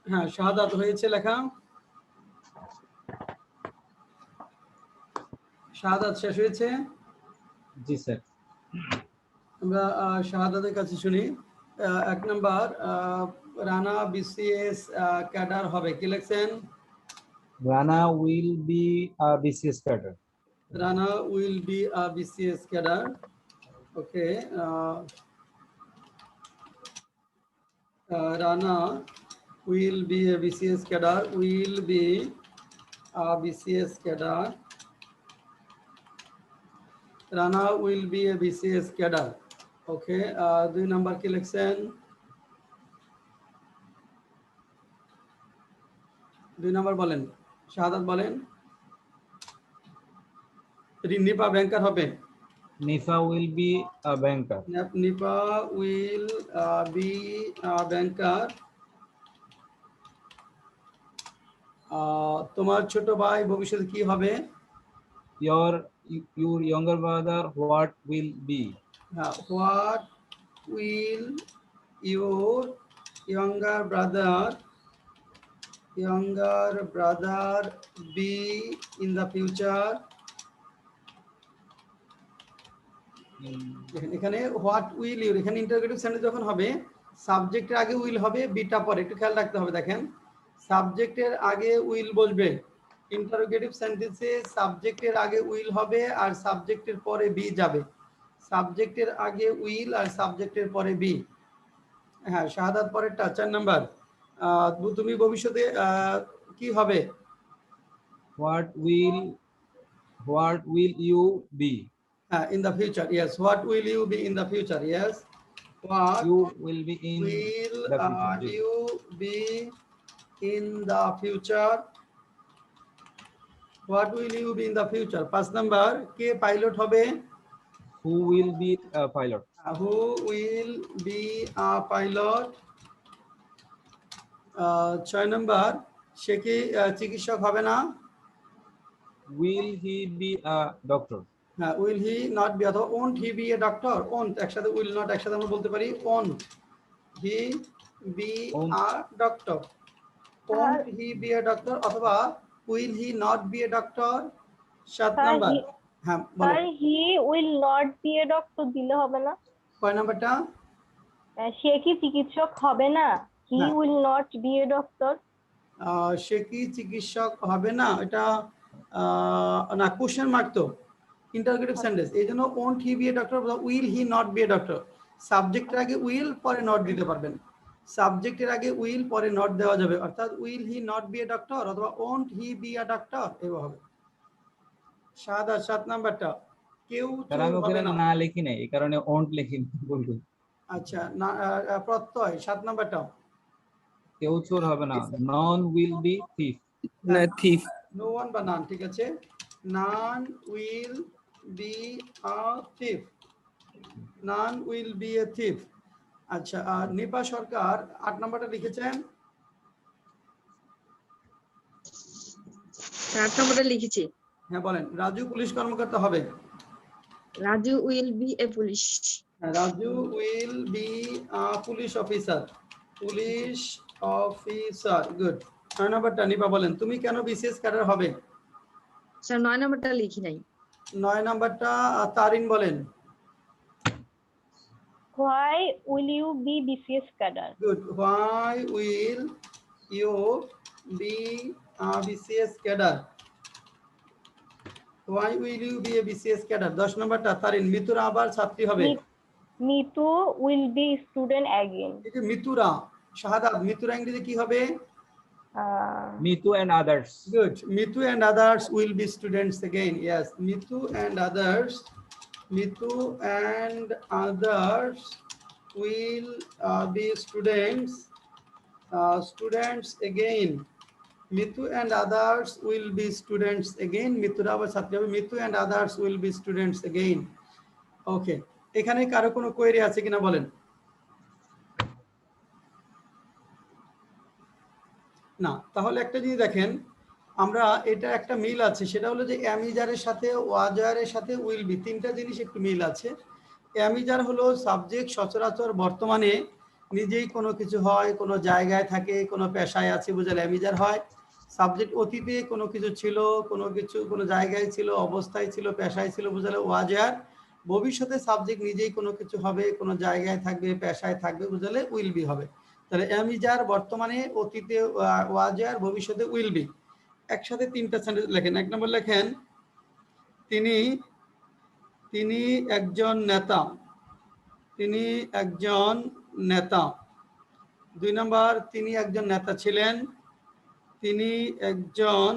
হ্যাঁ, শাহাদাত হয়েছে লেখা। শাহাদাত শেষ হয়েছে। জি স্যার। আমরা শাহাদাতের কাছে শুনি। 1 নাম্বার রানা বিসিএস ক্যাডার হবে, কি লিখছেন? Rana will be BCS cadre. Rana will be BCS cadre. Okay, Rana will be a BCS cadre, will be a BCS cadre. Rana will be a BCS cadre. Okay, 2 number কি লিখছেন? 2 নাম্বার বলেন, শাহাদাত বলেন। নিপা ব্যাংকার হবে। Nipa will be a banker. Nipa will be banker. তোমার ছোট ভাই ভবিষ্যতে কি হবে? your younger brother what will be? What will your younger brother be in the future? দেখেন এখানে হোয়াট উইল ইউর, এখানে ইন্টারোগেটিভ সেন্টেন্স যখন হবে সাবজেক্টের আগে উইল হবে, বিটা পরে, একটু খেয়াল রাখতে হবে। দেখেন সাবজেক্টের আগে উইল বসবে, ইন্টারোগেটিভ সেন্টেন্সে সাবজেক্টের আগে উইল হবে আর সাবজেক্টের পরে বি যাবে। সাবজেক্টের আগে উইল আর সাবজেক্টের পরে বি। হ্যাঁ, শাহাদাত পরেরটা 4 নাম্বার। তুমি ভবিষ্যতে কি হবে? what will you be? In the future, yes. What will you be in the future? Yes. What You will be in will the future. G. you be in the future? What will you be in the future? 5 number, K pilot হবে? who will be a pilot? Who will be a pilot? 6 number, সে কি চিকিৎসক হবে না? will he be a doctor? Will he not be, অথবা won't he be a doctor? Won't একসাথে, will not একসাথে আমরা বলতে পারি won't he be a doctor? Won't he be a doctor অথবা will he not be a doctor? 7 number. হ্যাঁ বলো। Sir he will not be a doctor দিলে হবে না? কয় নাম্বারটা? সে কি চিকিৎসক হবে না? হি হ্যাঁ। Will not be a doctor. সে কি চিকিৎসক হবে না, এটা না, কোশ্চেন মার্ক তো, ইন্টারোগেটিভ সেন্টেন্স, এই জন্য won't he be a doctor বা will he not be a doctor। সাবজেক্টের আগে উইল পরে নট দিতে পারবেন, সাবজেক্টের আগে উইল পরে নট দেওয়া যাবে, অর্থাৎ will he not be a doctor অথবা won't he be a doctor এভাবে হবে। 7 নাম্বারটা, কেউ স্যার চোর আমি হবে ওখানে না। না লিখি নাই, এই কারণে won't লিখি বলবো। আচ্ছা, না প্রত্যয় 7 নাম্বারটা। কেউ চোর হবে না। none will be thief. thief. No one বা নান, ঠিক আছে। None will be a thief, none will be a thief. আচ্ছা, আর নিপা সরকার 8 নাম্বারটা লিখেছেন। 8 নম্বরটা লিখেছি। হ্যাঁ বলেন, রাজু পুলিশ কর্মকর্তা হবে। Raju will be A police. Raju will be a police officer, police officer, good. 9 নাম্বারটা নিপা বলেন, তুমি কেন বিসিএস ক্যাডার হবে? স্যার 9 নম্বরটা লিখি নাই। 9 নাম্বারটা তারিন বলেন। Why will you be BCS cadre. Good. Why will you be a BCS cadre? Why will you be a BCS cadre? 10 নাম্বারটা তারিন, মিতুরা আবার ছাত্রী হবে। Mitu will be student again. এই যে মিতুরা, শাহাদাত, মিতুরা ইংরেজি কি হবে? Mitu and others. Good. Mitu and others will be students again. Yes, Mitu and others will be students. Students again. Mitu and others will be students again. Mitura বা ছাত্রী হবে, Mitu and others will be students again. Okay. এখানে কারো কোনো কোয়েরি আছে কিনা বলেন? না, তাহলে একটা জিনিস দেখেন, আমরা এটা একটা মিল আছে, সেটা হলো যে অ্যামিজারের সাথে ওয়াজারের সাথে উইল বি, তিনটা জিনিস একটু মিল আছে। অ্যামিজার হলো সাবজেক্ট সচরাচর বর্তমানে নিজেই কোনো কিছু হয়, কোনো জায়গায় থাকে, কোনো পেশায় আছে বুঝালে অ্যামিজার হয়। সাবজেক্ট অতীতে কোনো কিছু ছিল, কোনো জায়গায় ছিল, অবস্থায় ছিল, পেশায় ছিল বুঝালে ওয়াজার। ভবিষ্যতে সাবজেক্ট নিজেই কোনো কিছু হবে, কোনো জায়গায় থাকবে, পেশায় থাকবে বুঝালে উইল বি হবে। তাহলে অ্যামিজার বর্তমানে, অতীতে ওয়াজার, ভবিষ্যতে উইল বি। একসাথে তিনটা সেন্টেন্স লেখেন। এক নম্বর লেখেন তিনি তিনি একজন নেতা। তিনি একজন নেতা। 2 নম্বর তিনি একজন নেতা ছিলেন। তিনি একজন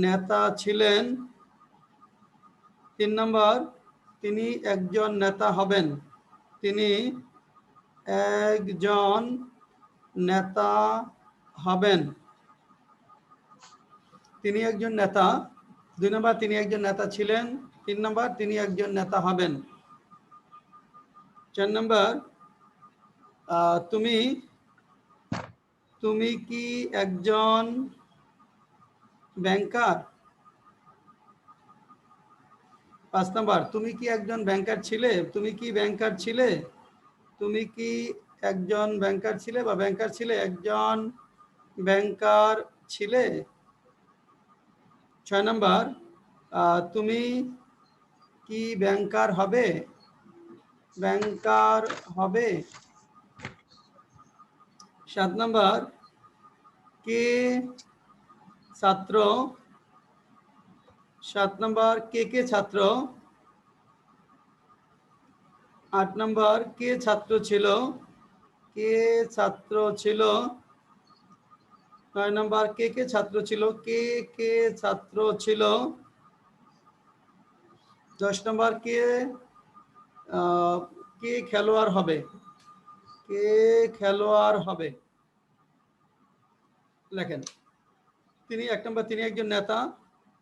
নেতা ছিলেন। 3 নম্বর তিনি একজন নেতা হবেন। তিনি একজন নেতা হবেন। তিনি একজন নেতা। 2 নম্বর তিনি একজন নেতা ছিলেন। 3 নম্বর তিনি একজন নেতা হবেন। 4 নম্বর তুমি তুমি কি একজন ব্যাংকার? 5 নম্বর তুমি কি একজন ব্যাংকার ছিলে? তুমি কি ব্যাংকার ছিলে? তুমি কি একজন ব্যাংকার ছিলে বা ব্যাংকার ছিলে? একজন ব্যাংকার ছিলে। 6 নম্বর তুমি কি ব্যাংকার হবে? ব্যাংকার হবে। 7 নম্বর কে ছাত্র? 7 নম্বর কে ছাত্র? 8 নম্বর কে ছাত্র ছিল? কে ছাত্র ছিল? 9 নম্বর কে ছাত্র ছিল? কে ছাত্র ছিল? 10 নম্বর কে খেলোয়াড় হবে? কে খেলোয়াড় হবে? লেখেন। তিনি 1 নম্বর তিনি একজন নেতা।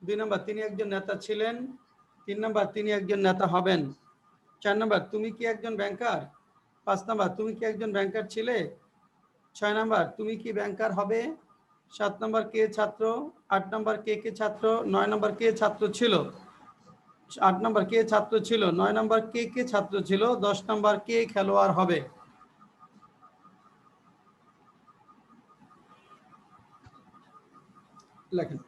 2 নম্বর তিনি একজন নেতা ছিলেন। 3 নম্বর তিনি একজন নেতা হবেন। 4 নম্বর তুমি কি একজন ব্যাংকার? 5 নম্বর তুমি কি একজন ব্যাংকার ছিলে? 6 নম্বর তুমি কি ব্যাংকার হবে? 7 নম্বর কে ছাত্র? 8 নম্বর কে ছাত্র? 9 নম্বর কে ছাত্র ছিল? 8 নম্বর কে ছাত্র ছিল? 9 নম্বর কে ছাত্র ছিল? 10 নম্বর কে খেলোয়াড় হবে? লেখেন।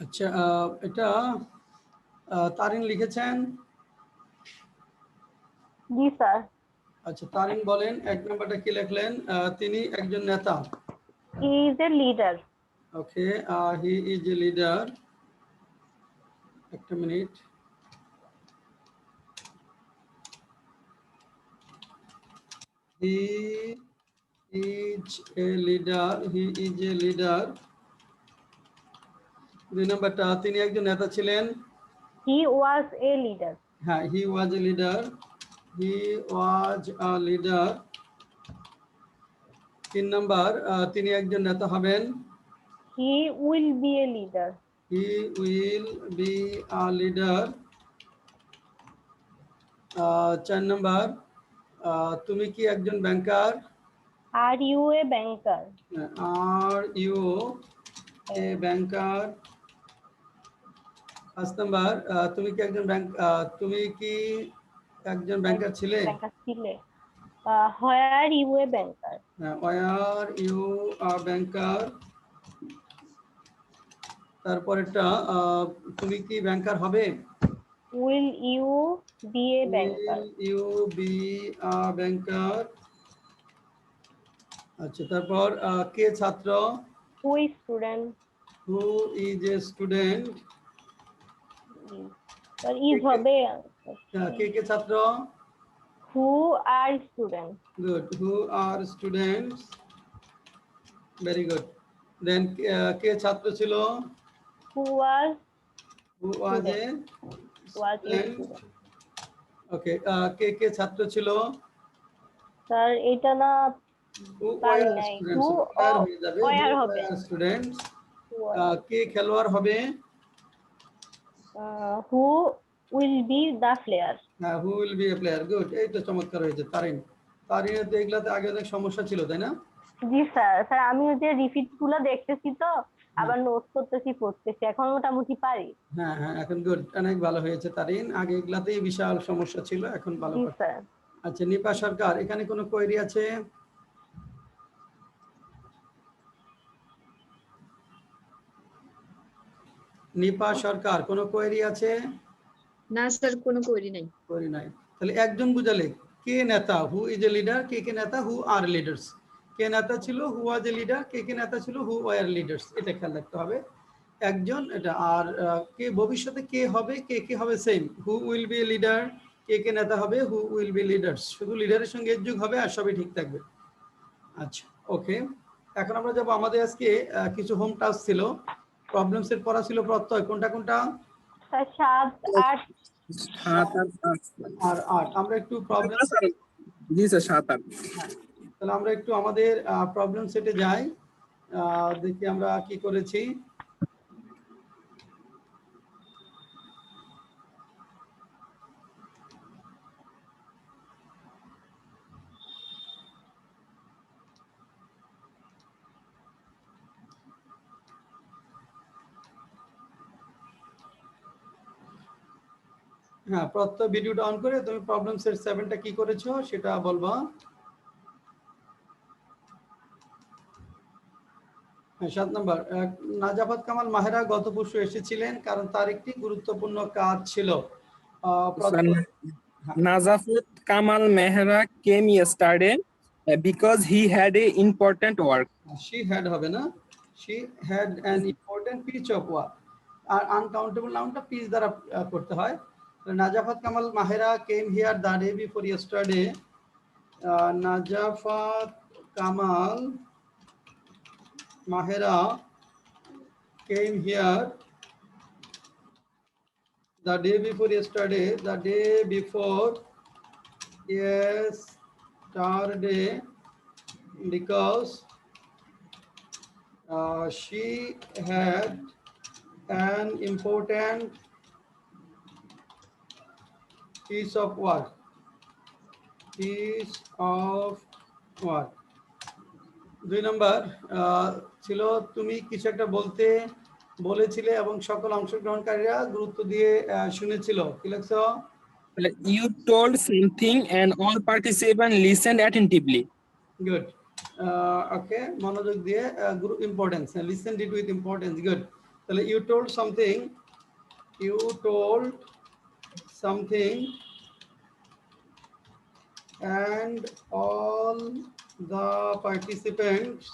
আচ্ছা, এটা তারিন লিখেছেন জি স্যার। আচ্ছা, তারিন বলেন 1 নাম্বারটা কি লিখলেন? তিনি একজন নেতা। He is a leader. Okay, he is a leader. একটা মিনিট। He is a leader, he is a leader. 2 নাম্বারটা তিনি একজন নেতা ছিলেন। He was a leader. হ্যাঁ, he was a leader, he was a leader. 3 number তিনি একজন নেতা হবেন। He will be a leader. He will be a leader. 4 number তুমি কি একজন banker? Are you a banker? Are you a banker. 5 number তুমি কি একজন ব্যাংকার ছিলে? ব্যাংকার ছিলে? Where you a banker? Were you a banker. তারপরেরটা তুমি কি ব্যাংকার হবে? Will you be a banker? Will you be a banker? আচ্ছা, তারপর কে ছাত্র? Who is student? Who is a student? Sir is হবে। কে ছাত্র? Who are student? Good. Who are students? Very good. Then কে ছাত্র ছিল? Who was Who was a was A student? Student? Okay. কে ছাত্র ছিল? স্যার এটা না Who পারি were নাই। students? হু Were হয়ে যাবে। ওয়ার Who হবে। were students? Who কে খেলোয়াড় হবে? Will be the player? হ্যাঁ, who will be a player? Good. এই তো চমৎকার হয়েছে। তারিনের তো এগুলাতে আগে অনেক সমস্যা ছিল, তাই না? জি স্যার। স্যার আমি ওই যে রিপিট গুলো দেখতেছি তো, আবার নোট করতেছি, পড়তেছি, এখন মোটামুটি পারি। হ্যাঁ হ্যাঁ, এখন গুড, অনেক ভালো হয়েছে তারিন। আগে এগুলাতেই বিশাল সমস্যা ছিল, এখন ভালো জি করছে। স্যার। আচ্ছা, নিপা সরকার, এখানে কোনো কোয়েরি আছে? নিপা সরকার, কোনো কোয়েরি আছে? না স্যার, কোনো কোয়েরি নাই। কোয়েরি নাই। তাহলে একজন বুঝালে কে নেতা? Who is a leader. কে নেতা? হু আর লিডার্স। কে নেতা ছিল? Who was a leader. কে নেতা ছিল? Who were leaders. এটা খেয়াল রাখতে হবে। একজন এটা। আর কে ভবিষ্যতে কে হবে? কে হবে same. Who will be a leader. কে নেতা হবে? Who will be leaders. শুধু লিডারের সঙ্গে যোগ হবে আর সবই ঠিক থাকবে। আচ্ছা, ওকে। এখন আমরা যাব, আমাদের আজকে কিছু হোম টাস্ক ছিল। প্রবলেম সেট পড়া ছিল প্রত্যয়। কোনটা? স্যার 7, 8। 7 আর 8। আর 8। আমরা একটু প্রবলেম, জি স্যার, 7 8। তাহলে আমরা একটু আমাদের প্রবলেম সেটে যাই। দেখি আমরা কি করেছি। হ্যাঁ, প্রত্যয় ভিডিওটা অন করে তুমি প্রবলেম সেট 7টা কি করেছো সেটা বলবা। হ্যাঁ, 7 নাম্বার। নাজাফাত কামাল মাহেরা গত পরশু এসেছিলেন কারণ তার একটি গুরুত্বপূর্ণ কাজ ছিল। Nazafat Kamal Mehra came yesterday because he had a important work. She had হবে না, she had an important piece of work। আর আনকাউন্টেবল নাউনটা পিস দ্বারা করতে হয়। নাজাফাত Kamal Mahera came here the day before yesterday। নাজাফাত Kamal Mahera came here the day before yesterday, the day before yesterday, because she had an important piece of work। দুই নম্বর ছিল তুমি কিছু একটা বলেছিলে এবং সকল অংশগ্রহণকারীরা গুরুত্ব দিয়ে শুনেছিল। কি লিখছো? You told something and all participants listened attentively. Good. ওকে, মনোযোগ দিয়ে importance, listen it with importance. Good. তাহলে you told something and all the participants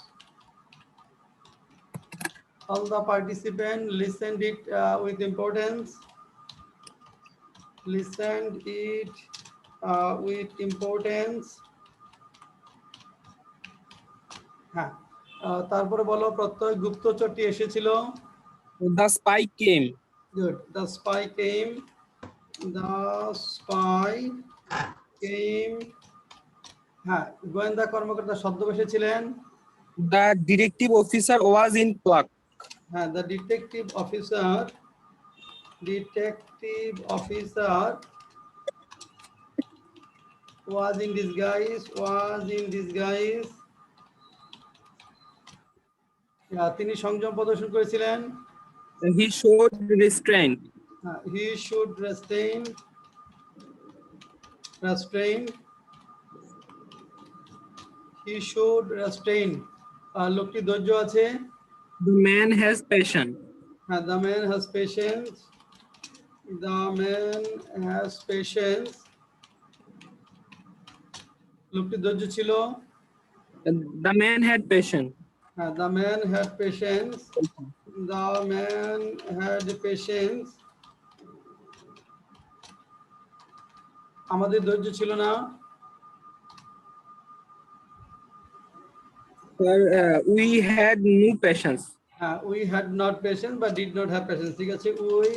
listened it with importance. Listened it with importance. হ্যাঁ, তারপরে বলো প্রত্যয় গুপ্তচরটি এসেছিল। The spy came. Good. The spy came. The spy came. হ্যাঁ, গোয়েন্দা কর্মকর্তা ছদ্মবেশে ছিলেন। The detective officer was in cloak. হ্যাঁ, the detective officer was in disguise. তিনি সংযম প্রদর্শন করেছিলেন। He showed restraint. He should restrain. He should restrain. লোকটি ধৈর্য আছে। The man has passion. The man has patience. লোকটি ধৈর্য ছিল। The man had passion. The man had patience. আমাদের ধৈর্য ছিল না। We had no patience. We had not patience but did not have patience. ঠিক আছে, we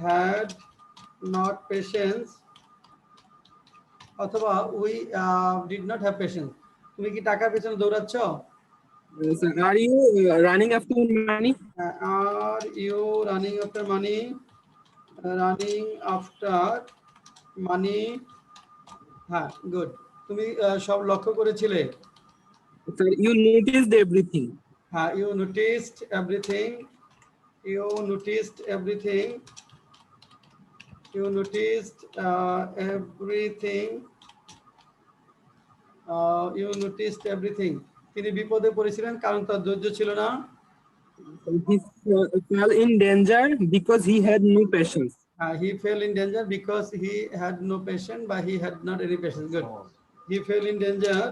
had not patience অথবা we did not have patience. তুমি কি টাকার পেছনে দৌড়াচ্ছ? Sir, are you running after money? Are you running after money? হ্যাঁ, গুড। তুমি সব লক্ষ্য করেছিলে। Sir, you noticed everything. You noticed everything. You noticed everything. তিনি বিপদে পড়েছিলেন কারণ তার ধৈর্য ছিল না। He fell in danger because he had no patience. He fell in danger because he had no patience, but he had not any patience. Good. He fell in danger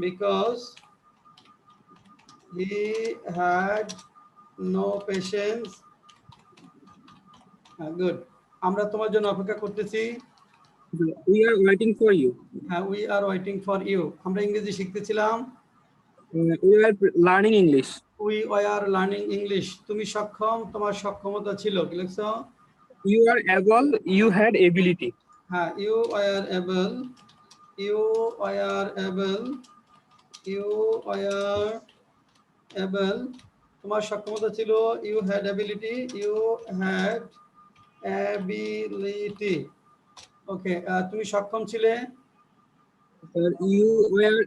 because he had no patience. Good. আমরা তোমার জন্য অপেক্ষা করতেছি। We are waiting for you. We are waiting for you. আমরা ইংরেজি শিখতেছিলাম। We are learning English. We are learning English. তুমি সক্ষম, তোমার সক্ষমতা ছিল। কি লিখছো? You are able, you had ability. You are able. তোমার সক্ষমতা ছিল। You had ability. Okay. তুমি সক্ষম ছিলে। Sir, you were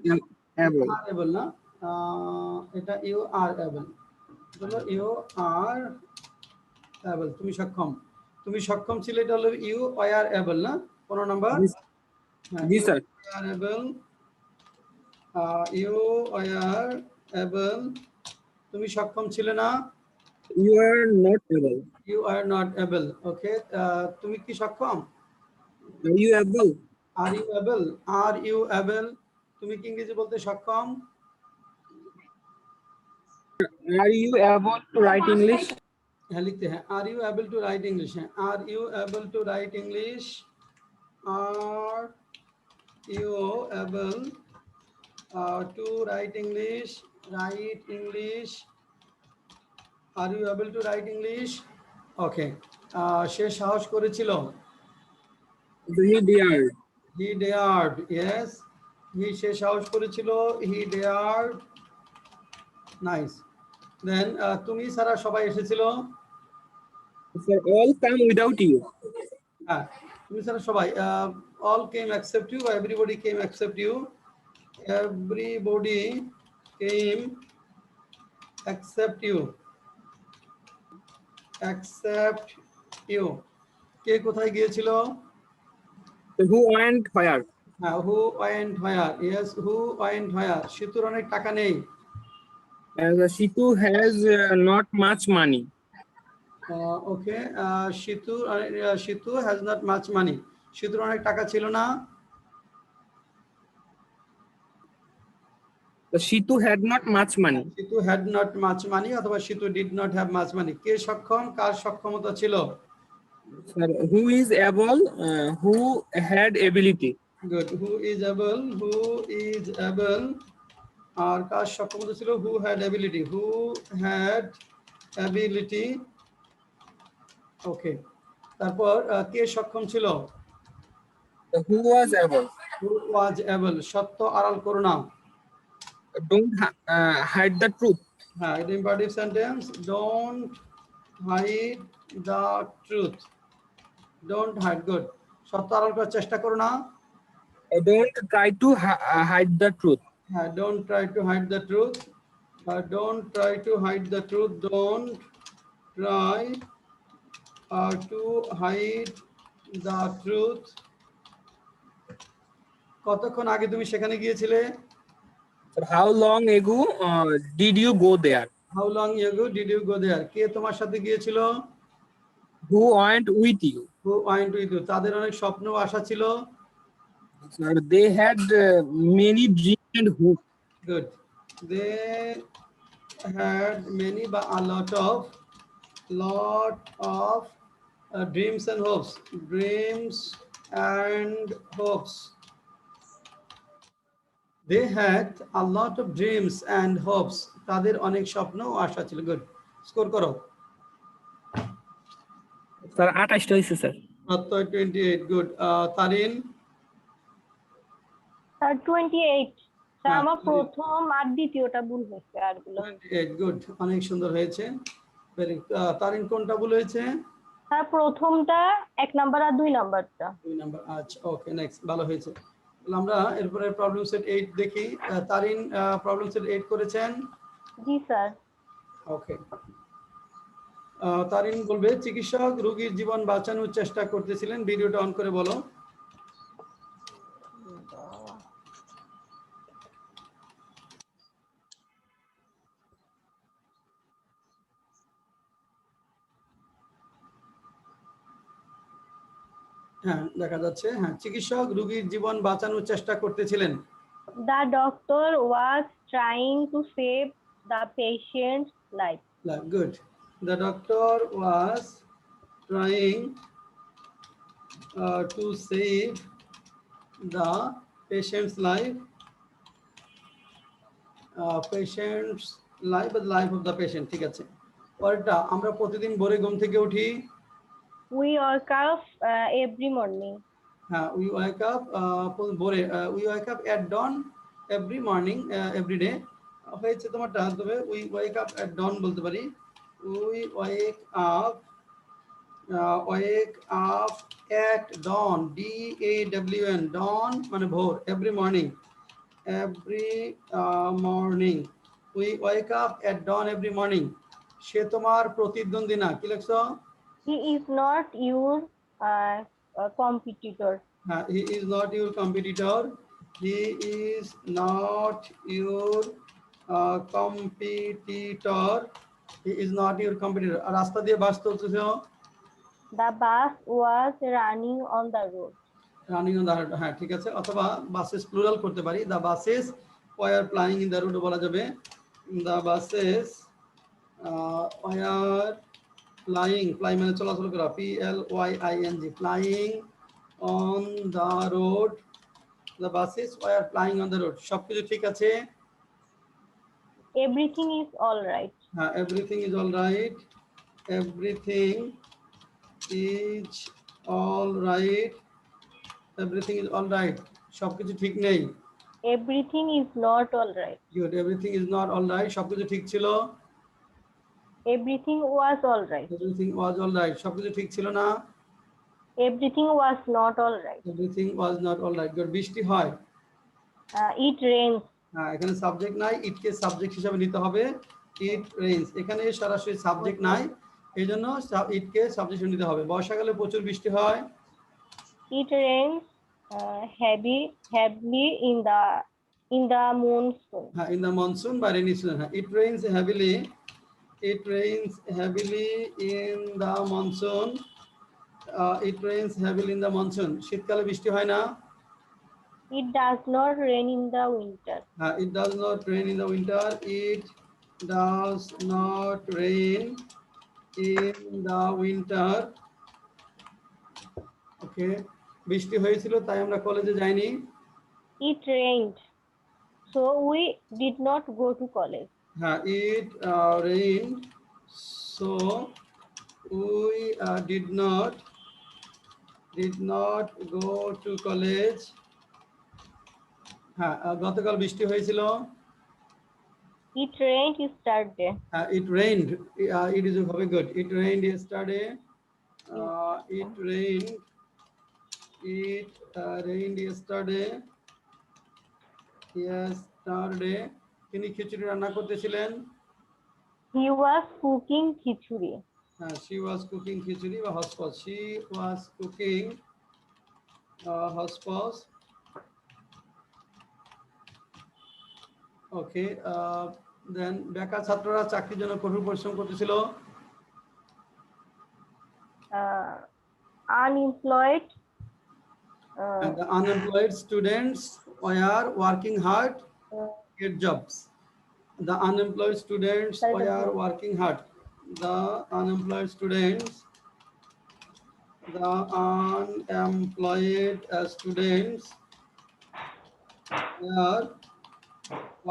able. able না, এটা you are able। বলো you are able। তুমি সক্ষম ছিলে, এটা হলো you are able না? 15 number. Yes, sir. You are able। তুমি সক্ষম ছিলে না। You are not able. You are not able. Okay. তুমি কি সক্ষম? Are you able? Are you able? Are you able? তুমি কি ইংরেজি বলতে সক্ষম? Are you able to write English? হ্যাঁ, লিখতে হ্যাঁ। Are you able to write English? Are you able to write English? Are you able to write English? Are you able to write English? Okay. সে সাহস করেছিল। He dared. He dared. Yes. সে সাহস করেছিল। He dared. Nice. Then তুমি সারা সবাই এসেছিল। Sir, all come without you. হ্যাঁ, তুমি সারা সবাই। All came except you. Everybody came except you. Everybody came except you. কে কোথায় গিয়েছিল? Who went where? Who went where? Yes, who went where? সিতুর অনেক টাকা নেই। Shitu has not much money. Okay. Shitu has not much money. সিতুর অনেক টাকা ছিল না। Shitu had not much money. Situ had not much money অথবা Situ did not have much money. কে সক্ষম, কার সক্ষমতা ছিল? Sir, who is able, who had ability. গুড, who is able, who is able. আর কার সক্ষমতা ছিল? Who had ability, who had ability. Okay, তারপর কে সক্ষম ছিল? Who was able. Who was able. সত্য আড়াল করো না। Don't hide the truth. হ্যাঁ, এটা imperative sentence. Don't hide the truth, don't hide. Good, সত্য আড়াল করার চেষ্টা করো না। Don't try to hide the truth. হ্যাঁ, don't try to hide the truth, don't try to hide the truth, don't try to hide the truth. কতক্ষণ আগে তুমি সেখানে গিয়েছিলে? Sir, how long ago did you go there? How long ago did you go there? কে তোমার সাথে গিয়েছিল? Who went with you? Who went with you? তাদের অনেক স্বপ্ন ও আশা ছিল। Sir, they had many dreams and hopes. Good. They had many but a lot of dreams and hopes. Dreams and hopes. They had a lot of dreams and hopes. তাদের অনেক স্বপ্ন ও আশা ছিল। গুড, স্কোর করো। Sir, 28 হয়েছে স্যার। প্রত্যয় 28। গুড। তারিন? স্যার 28। স্যার হ্যাঁ, আমার 28 প্রথম আর দ্বিতীয়টা ভুল হয়েছে, আরগুলো। 28। গুড, অনেক সুন্দর হয়েছে। তারিন কোনটা ভুল হয়েছে? স্যার প্রথমটা 1 নাম্বার আর 2 নাম্বারটা। 2 নাম্বার। আচ্ছা, ওকে, নেক্সট। ভালো হয়েছে। তাহলে আমরা এরপরে প্রবলেম সেট 8 দেখি। তারিন প্রবলেম সেট 8 করেছেন? জি স্যার। ওকে। তারিন বলবে, চিকিৎসক রোগীর জীবন বাঁচানোর চেষ্টা করতেছিলেন। ভিডিওটা অন করে বলো। হ্যাঁ, দেখা যাচ্ছে। হ্যাঁ, চিকিৎসক রোগীর জীবন বাঁচানোর চেষ্টা করতেছিলেন। The doctor was trying to save the patient's life. Good. The doctor was trying to save the patient's life. Patient's life, but life of the patient. ঠিক আছে। পরেরটা, আমরা প্রতিদিন ভোরে ঘুম থেকে উঠি। We wake up every morning. হ্যাঁ, we wake up ভোরে, we wake up at dawn every morning, every day। হয়েছে তোমারটা, তবে we wake up at dawn বলতে পারি। We wake up at dawn, DAWN, dawn মানে ভোর, every morning, morning। We wake up at dawn every morning। সে তোমার প্রতিদ্বন্দ্বী না। কি লিখছো? He is not your competitor. He is not your competitor. He is not your competitor. He is not your competitor। আর রাস্তা দিয়ে বাস চলতেছে। The bus was running on the road. Running on the road. হ্যাঁ, ঠিক আছে। অথবা বাসেস প্লুরাল করতে পারি। The buses were flying in the road বলা যাবে। The buses were flying, fly মানে চলাচল করা, PLYING, flying on the road. The buses were flying on the road. সবকিছু ঠিক আছে? Everything is all right. হ্যাঁ, everything is all right. Everything is all right. Everything is all right. সবকিছু ঠিক নেই। Everything is not all right. Good, everything is not all right. সবকিছু ঠিক ছিল। Everything was all right. Everything was all right. সবকিছু ঠিক ছিল না। Everything was not all right. Everything was not all right. Good. বৃষ্টি হয়। It rains. হ্যাঁ, এখানে সাবজেক্ট নাই, ইটকে সাবজেক্ট হিসেবে নিতে হবে। It rains. এখানে সরাসরি সাবজেক্ট নাই, এই জন্য ইটকে সাবজেক্ট নিতে হবে। বর্ষাকালে প্রচুর বৃষ্টি হয়। It rains heavily in the monsoon. হ্যাঁ, ইন দ্য মনসুন বা রেইনি সিজন। হ্যাঁ, it rains heavily. It rains heavily in the monsoon. it rains heavily in the monsoon. শীতকালে বৃষ্টি হয় না? It does not rain in the winter. It does not rain in the winter. It does not rain in the winter. Okay. বৃষ্টি হয়েছিল তাই আমরা কলেজে যাইনি। It rained, so we did not go to college. It rained, so we did not go to college. গতকাল বৃষ্টি হয়েছিল। It rained yesterday. It rained. It is very good. It rained yesterday. It rained yesterday. তিনি খিচুড়ি রান্না করতেছিলেন। He was cooking khichuri. She was cooking খিচুড়ি বা হসপস। She was cooking হসপস। ওকে, দেন বেকার ছাত্ররা চাকরির জন্য কঠোর পরিশ্রম করতেছিল। Unemployed. And the unemployed students were working hard to get jobs. The unemployed students were working hard. The unemployed students were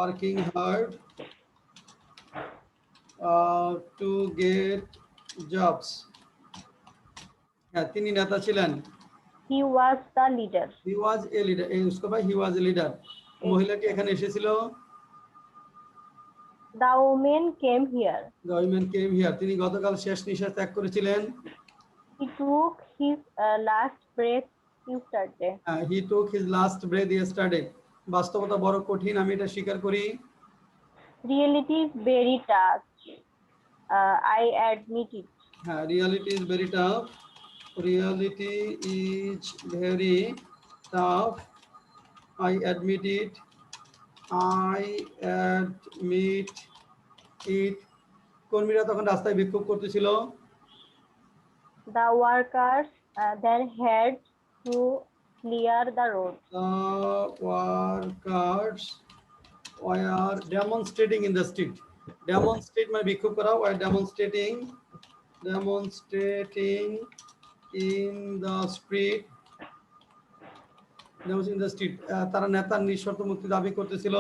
working hard to get jobs. তিনি নেতা ছিলেন। He was the leader. He was a leader. उसको भाई he was a leader. মহিলাটি এখানে এসেছিল। The woman came here. The woman came here. তিনি গতকাল শেষ নিঃশ্বাস ত্যাগ করেছিলেন। He took his last breath yesterday. He took his last breath yesterday. বাস্তবতা বড় কঠিন, আমি এটা স্বীকার করি। Reality is very tough. I admit it. Reality is very tough. Reality is very tough. I admit it. I admit it. কর্মীরা তখন রাস্তায় বিক্ষোভ করতেছিল। The workers then had to clear the road. The workers were demonstrating in the street. Demonstrate মানে বিক্ষোভ করা, were demonstrating in the street. In the street. তারা নেতার নিঃশর্ত মুক্তি দাবি করতেছিল।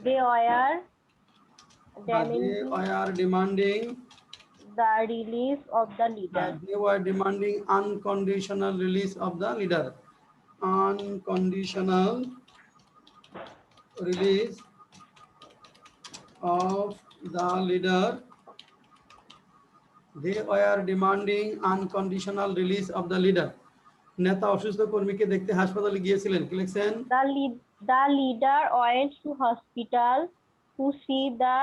They were demanding the release of the leader. They were demanding unconditional release of the leader. Unconditional release of the leader. They were demanding unconditional release of the leader. নেতা অসুস্থ কর্মীকে দেখতে হাসপাতালে গিয়েছিলেন। কি লিখছেন? The leader went to hospital to see the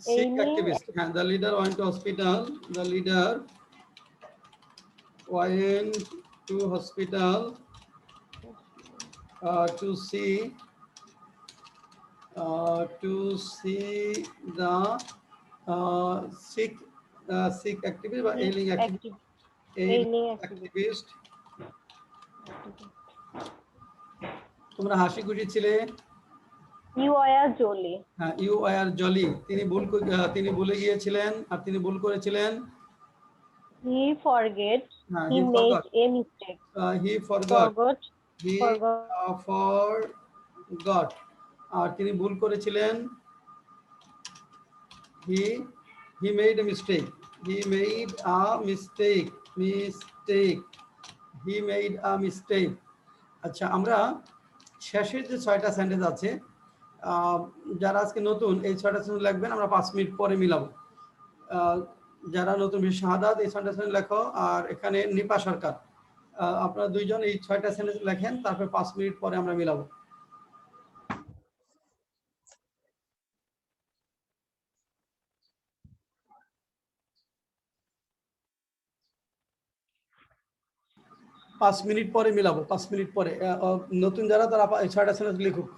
sick activist. The leader went to hospital. The leader went to hospital to see the sick activist or ailing activist. তোমরা হাসি খুশি ছিলে। You were jolly. You were jolly. তিনি ভুলে গিয়েছিলেন আর তিনি ভুল করেছিলেন। He forget. He made forgot. a mistake. He forgot. He forgot. forgot. আর তিনি ভুল করেছিলেন। He made a mistake. He made a mistake. He made a mistake. আচ্ছা, আমরা শেষের যে 6টা সেন্টেন্স আছে, যারা আজকে নতুন এই 6টা সেন্টেন্স লিখবেন, আমরা 5 মিনিট পরে মিলাবো। যারা নতুন শাহাদাত এই 6টা সেন্টেন্স লেখো, আর এখানে নিপা সরকার আপনারা দুইজন এই 6টা সেন্টেন্স লেখেন, তারপর 5 মিনিট পরে আমরা মিলাবো। পাঁচ মিনিট পরে মিলাবো, 5 মিনিট পরে। নতুন যারা তারা 6টা সেন্টেন্স লিখুক।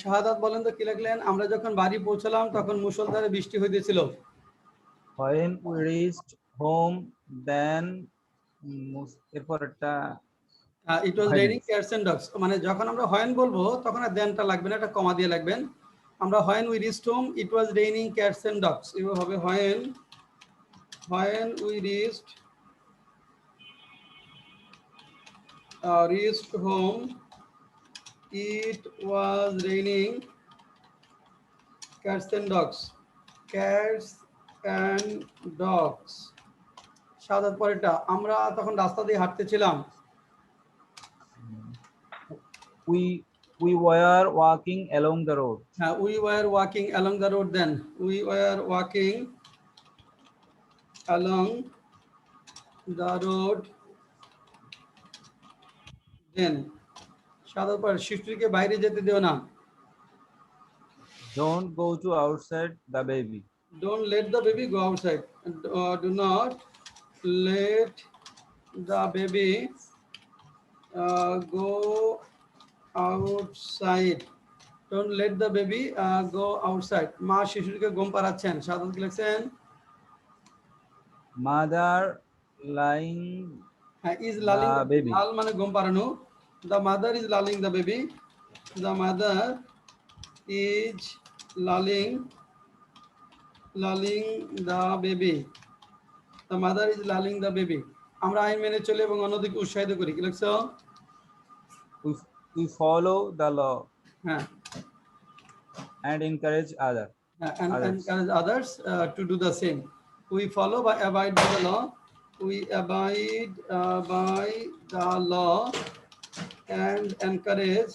শাহাদাত বলেন তো কি লিখলেন? আমরা যখন বাড়ি পৌঁছলাম তখন মুষলধারে বৃষ্টি হইতেছিল। When we reached home, then এরপর একটা ইট ওয়াজ হয় রেইনিং নাই। ক্যাটস এন্ড ডগস, মানে যখন আমরা হোয়েন বলবো তখন আর দেনটা লাগবে না, এটা কমা দিয়ে লাগবেন। আমরা when we reached home it was raining cats and dogs, এভাবে হবে when we reached home it was raining cats and dogs, cats and dogs। Sadat পরেরটা, আমরা তখন রাস্তা দিয়ে হাঁটতেছিলাম। We were walking along the road. হ্যাঁ, we were walking along the road then, we were walking along the road then। Saadat পর, শিশুটিকে বাইরে যেতে দিও না। Don't go to outside the baby. Don't let the baby go outside, do not let the baby go outside, don't let the baby go outside। মা শিশুটিকে ঘুম পাড়াচ্ছেন। সাধারণত কি লিখছেন? Mother lying হ্যাঁ, is the lulling the baby. লাল মানে ঘুম পাড়ানো। The mother is lulling the baby, the mother is lulling the baby, the mother is lulling the baby। আমরা আইন মেনে চলি এবং অন্যদিকে উৎসাহিত করি। কি লিখছো? We follow the law হ্যাঁ, and encourage others. and encourage others to do the same। We follow by abide by the law, we abide by the law and encourage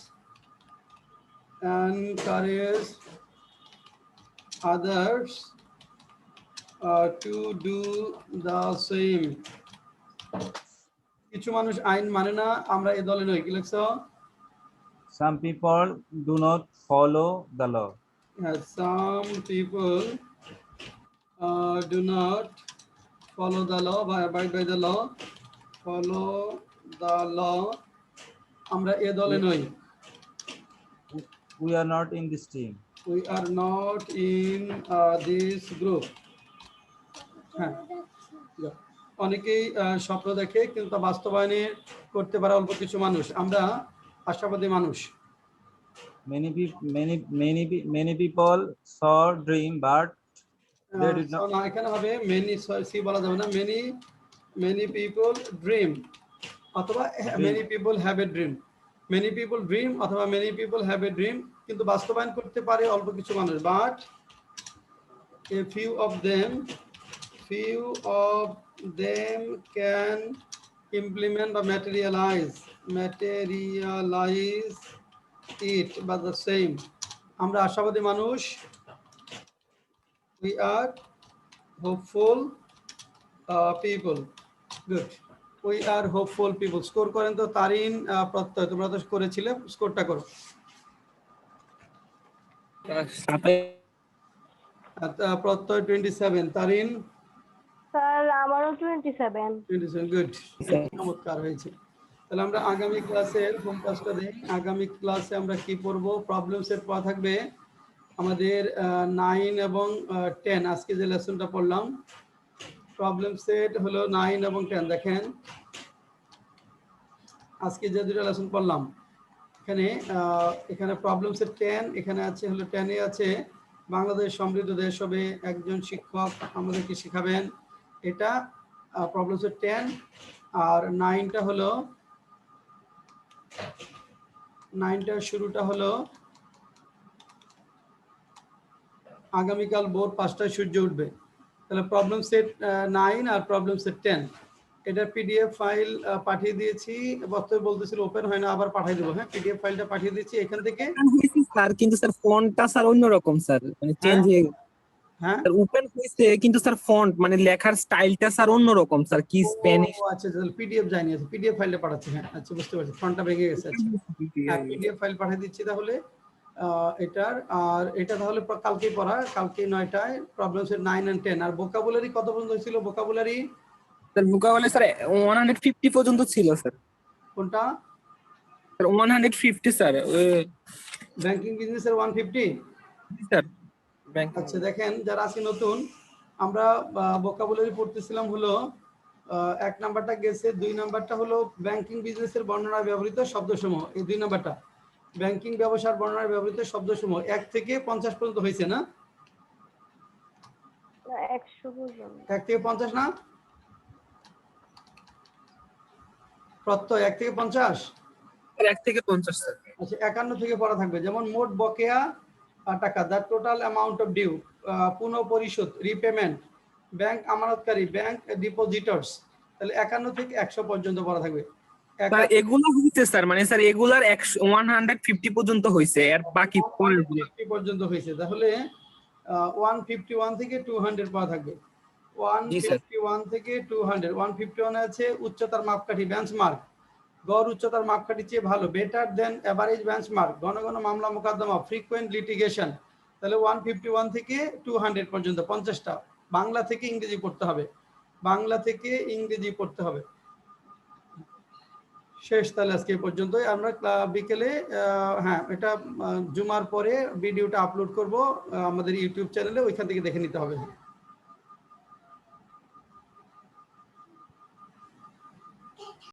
others to do the same. কিছু মানুষ আইন মানে না, আমরা এ দলে নই। কি লিখছো? Some people do not follow the law. Some people do not follow the law বা abide by the law. Follow the law. আমরা এ দলে নই। We are not in this team. We are not in this group. হ্যাঁ, অনেকেই স্বপ্ন দেখে কিন্তু বাস্তবায়নে করতে পারে অল্প কিছু মানুষ। আমরা আশাবাদী মানুষ। Many people saw dream, but they did not. না, এখানে হবে many, সি বলা যাবে না, many people dream অথবা many people have a dream, many people dream অথবা many people have a dream, কিন্তু বাস্তবায়ন করতে পারে অল্প কিছু মানুষ। But a few of them can implement or materialize it by the same. আমরা আশাবাদী মানুষ। We are hopeful people. Good. We are hopeful people. Score করেন তো তারিন প্রত্যয়, তোমরা তো করেছিলে, স্কোরটা করো। প্রত্যয় 27, তারিন স্যার আমারও 27। গুড, চমৎকার হয়েছে। তাহলে আমরা আগামী ক্লাসের হোম কাজটা দিই। আগামী ক্লাসে আমরা কি পড়বো? প্রবলেম সেট পড়া থাকবে আমাদের 9 এবং 10। আজকে যে লেসনটা পড়লাম প্রবলেম সেট হলো 9 এবং 10। দেখেন আজকে যে দুটো লেসন পড়লাম এখানে প্রবলেম সেট 10, এখানে আছে হলো 10 এ আছে বাংলাদেশ সমৃদ্ধ দেশ হবে, একজন শিক্ষক আমাদেরকে শেখাবেন, এটা প্রবলেম সেট 10। আর 9টা হলো 9টার শুরুটা হলো আগামীকাল ভোর 5টায় সূর্য উঠবে। তাহলে প্রবলেম সেট 9 আর প্রবলেম সেট 10 এটার পিডিএফ ফাইল পাঠিয়ে দিয়েছি। বক্তব্য বলতেছিল ওপেন হয় না, আবার পাঠিয়ে দেবো। হ্যাঁ, পিডিএফ ফাইলটা পাঠিয়ে দিয়েছি এখান থেকে। স্যার কিন্তু স্যার ফন্টটা স্যার অন্যরকম স্যার, মানে চেঞ্জ হয়ে হ্যাঁ স্যার ওপেন হয়েছে কিন্তু স্যার ফন্ট মানে লেখার স্টাইলটা স্যার অন্যরকম স্যার, কি স্প্যানিশ। আচ্ছা, তাহলে পিডিএফ যায়নি, আছে পিডিএফ ফাইলটা পাঠাচ্ছি। হ্যাঁ আচ্ছা, বুঝতে পারছি, ফন্টটা ভেঙে গেছে। আচ্ছা পিডিএফ ফাইল পাঠিয়ে দিচ্ছি তাহলে এটার। আর এটা তাহলে কালকেই পড়া, কালকে 9টায় প্রবলেম সেট 9 and 10। আর ভোকাবুলারি কত পর্যন্ত হয়েছিল? ভোকাবুলারি স্যার ভোকাবুলারি স্যার 150 পর্যন্ত ছিল স্যার। কোনটা? স্যার 150 স্যার, ব্যাংকিং বিজনেসের 150 স্যার ব্যাংক। আচ্ছা দেখেন যারা আজকে নতুন, আমরা ভোকাবুলারি পড়তেছিলাম হলো 1 নাম্বারটা গেছে, 2 নাম্বারটা হলো ব্যাংকিং বিজনেসের বর্ণনায় ব্যবহৃত শব্দসমূহ। এই 2 নাম্বারটা ব্যাংকিং ব্যবসার বর্ণনায় ব্যবহৃত শব্দসমূহ 1 থেকে 50 পর্যন্ত হয়েছে না? 100 পর্যন্ত। 1 থেকে 50 না? প্রত্যয় 1 থেকে 50? 1 থেকে 50 স্যার। আচ্ছা 51 থেকে পড়া থাকবে। যেমন মোট বকেয়া টাকা, the total amount of due, পুনঃ পরিশোধ, রিপেমেন্ট, ব্যাংক আমানতকারী, ব্যাংক ডিপোজিটরস। তাহলে 51 থেকে 100 পর্যন্ত পড়া থাকবে। স্যার এগুলো হইছে স্যার, মানে স্যার এগুলার 150 পর্যন্ত হইছে, আর বাকি পরেরগুলো 150 পর্যন্ত হয়েছে। তাহলে 151 থেকে 200 পড়া থাকবে। 151 থেকে 200। 151 আছে উচ্চতার মাপকাঠি, বেঞ্চমার্ক, গড় উচ্চতার মাপকাঠি চেয়ে ভালো, বেটার দেন এভারেজ বেঞ্চমার্ক, ঘন ঘন মামলা মোকদ্দমা, ফ্রিকোয়েন্ট লিটিগেশন। তাহলে 151 থেকে 200 পর্যন্ত 50টা বাংলা থেকে ইংরেজি পড়তে হবে, বাংলা থেকে ইংরেজি পড়তে হবে। শেষ তাহলে আজকে পর্যন্তই। আমরা বিকেলে হ্যাঁ এটা জুমার পরে ভিডিওটা আপলোড করব আমাদের ইউটিউব চ্যানেলে, ওইখান থেকে দেখে নিতে হবে।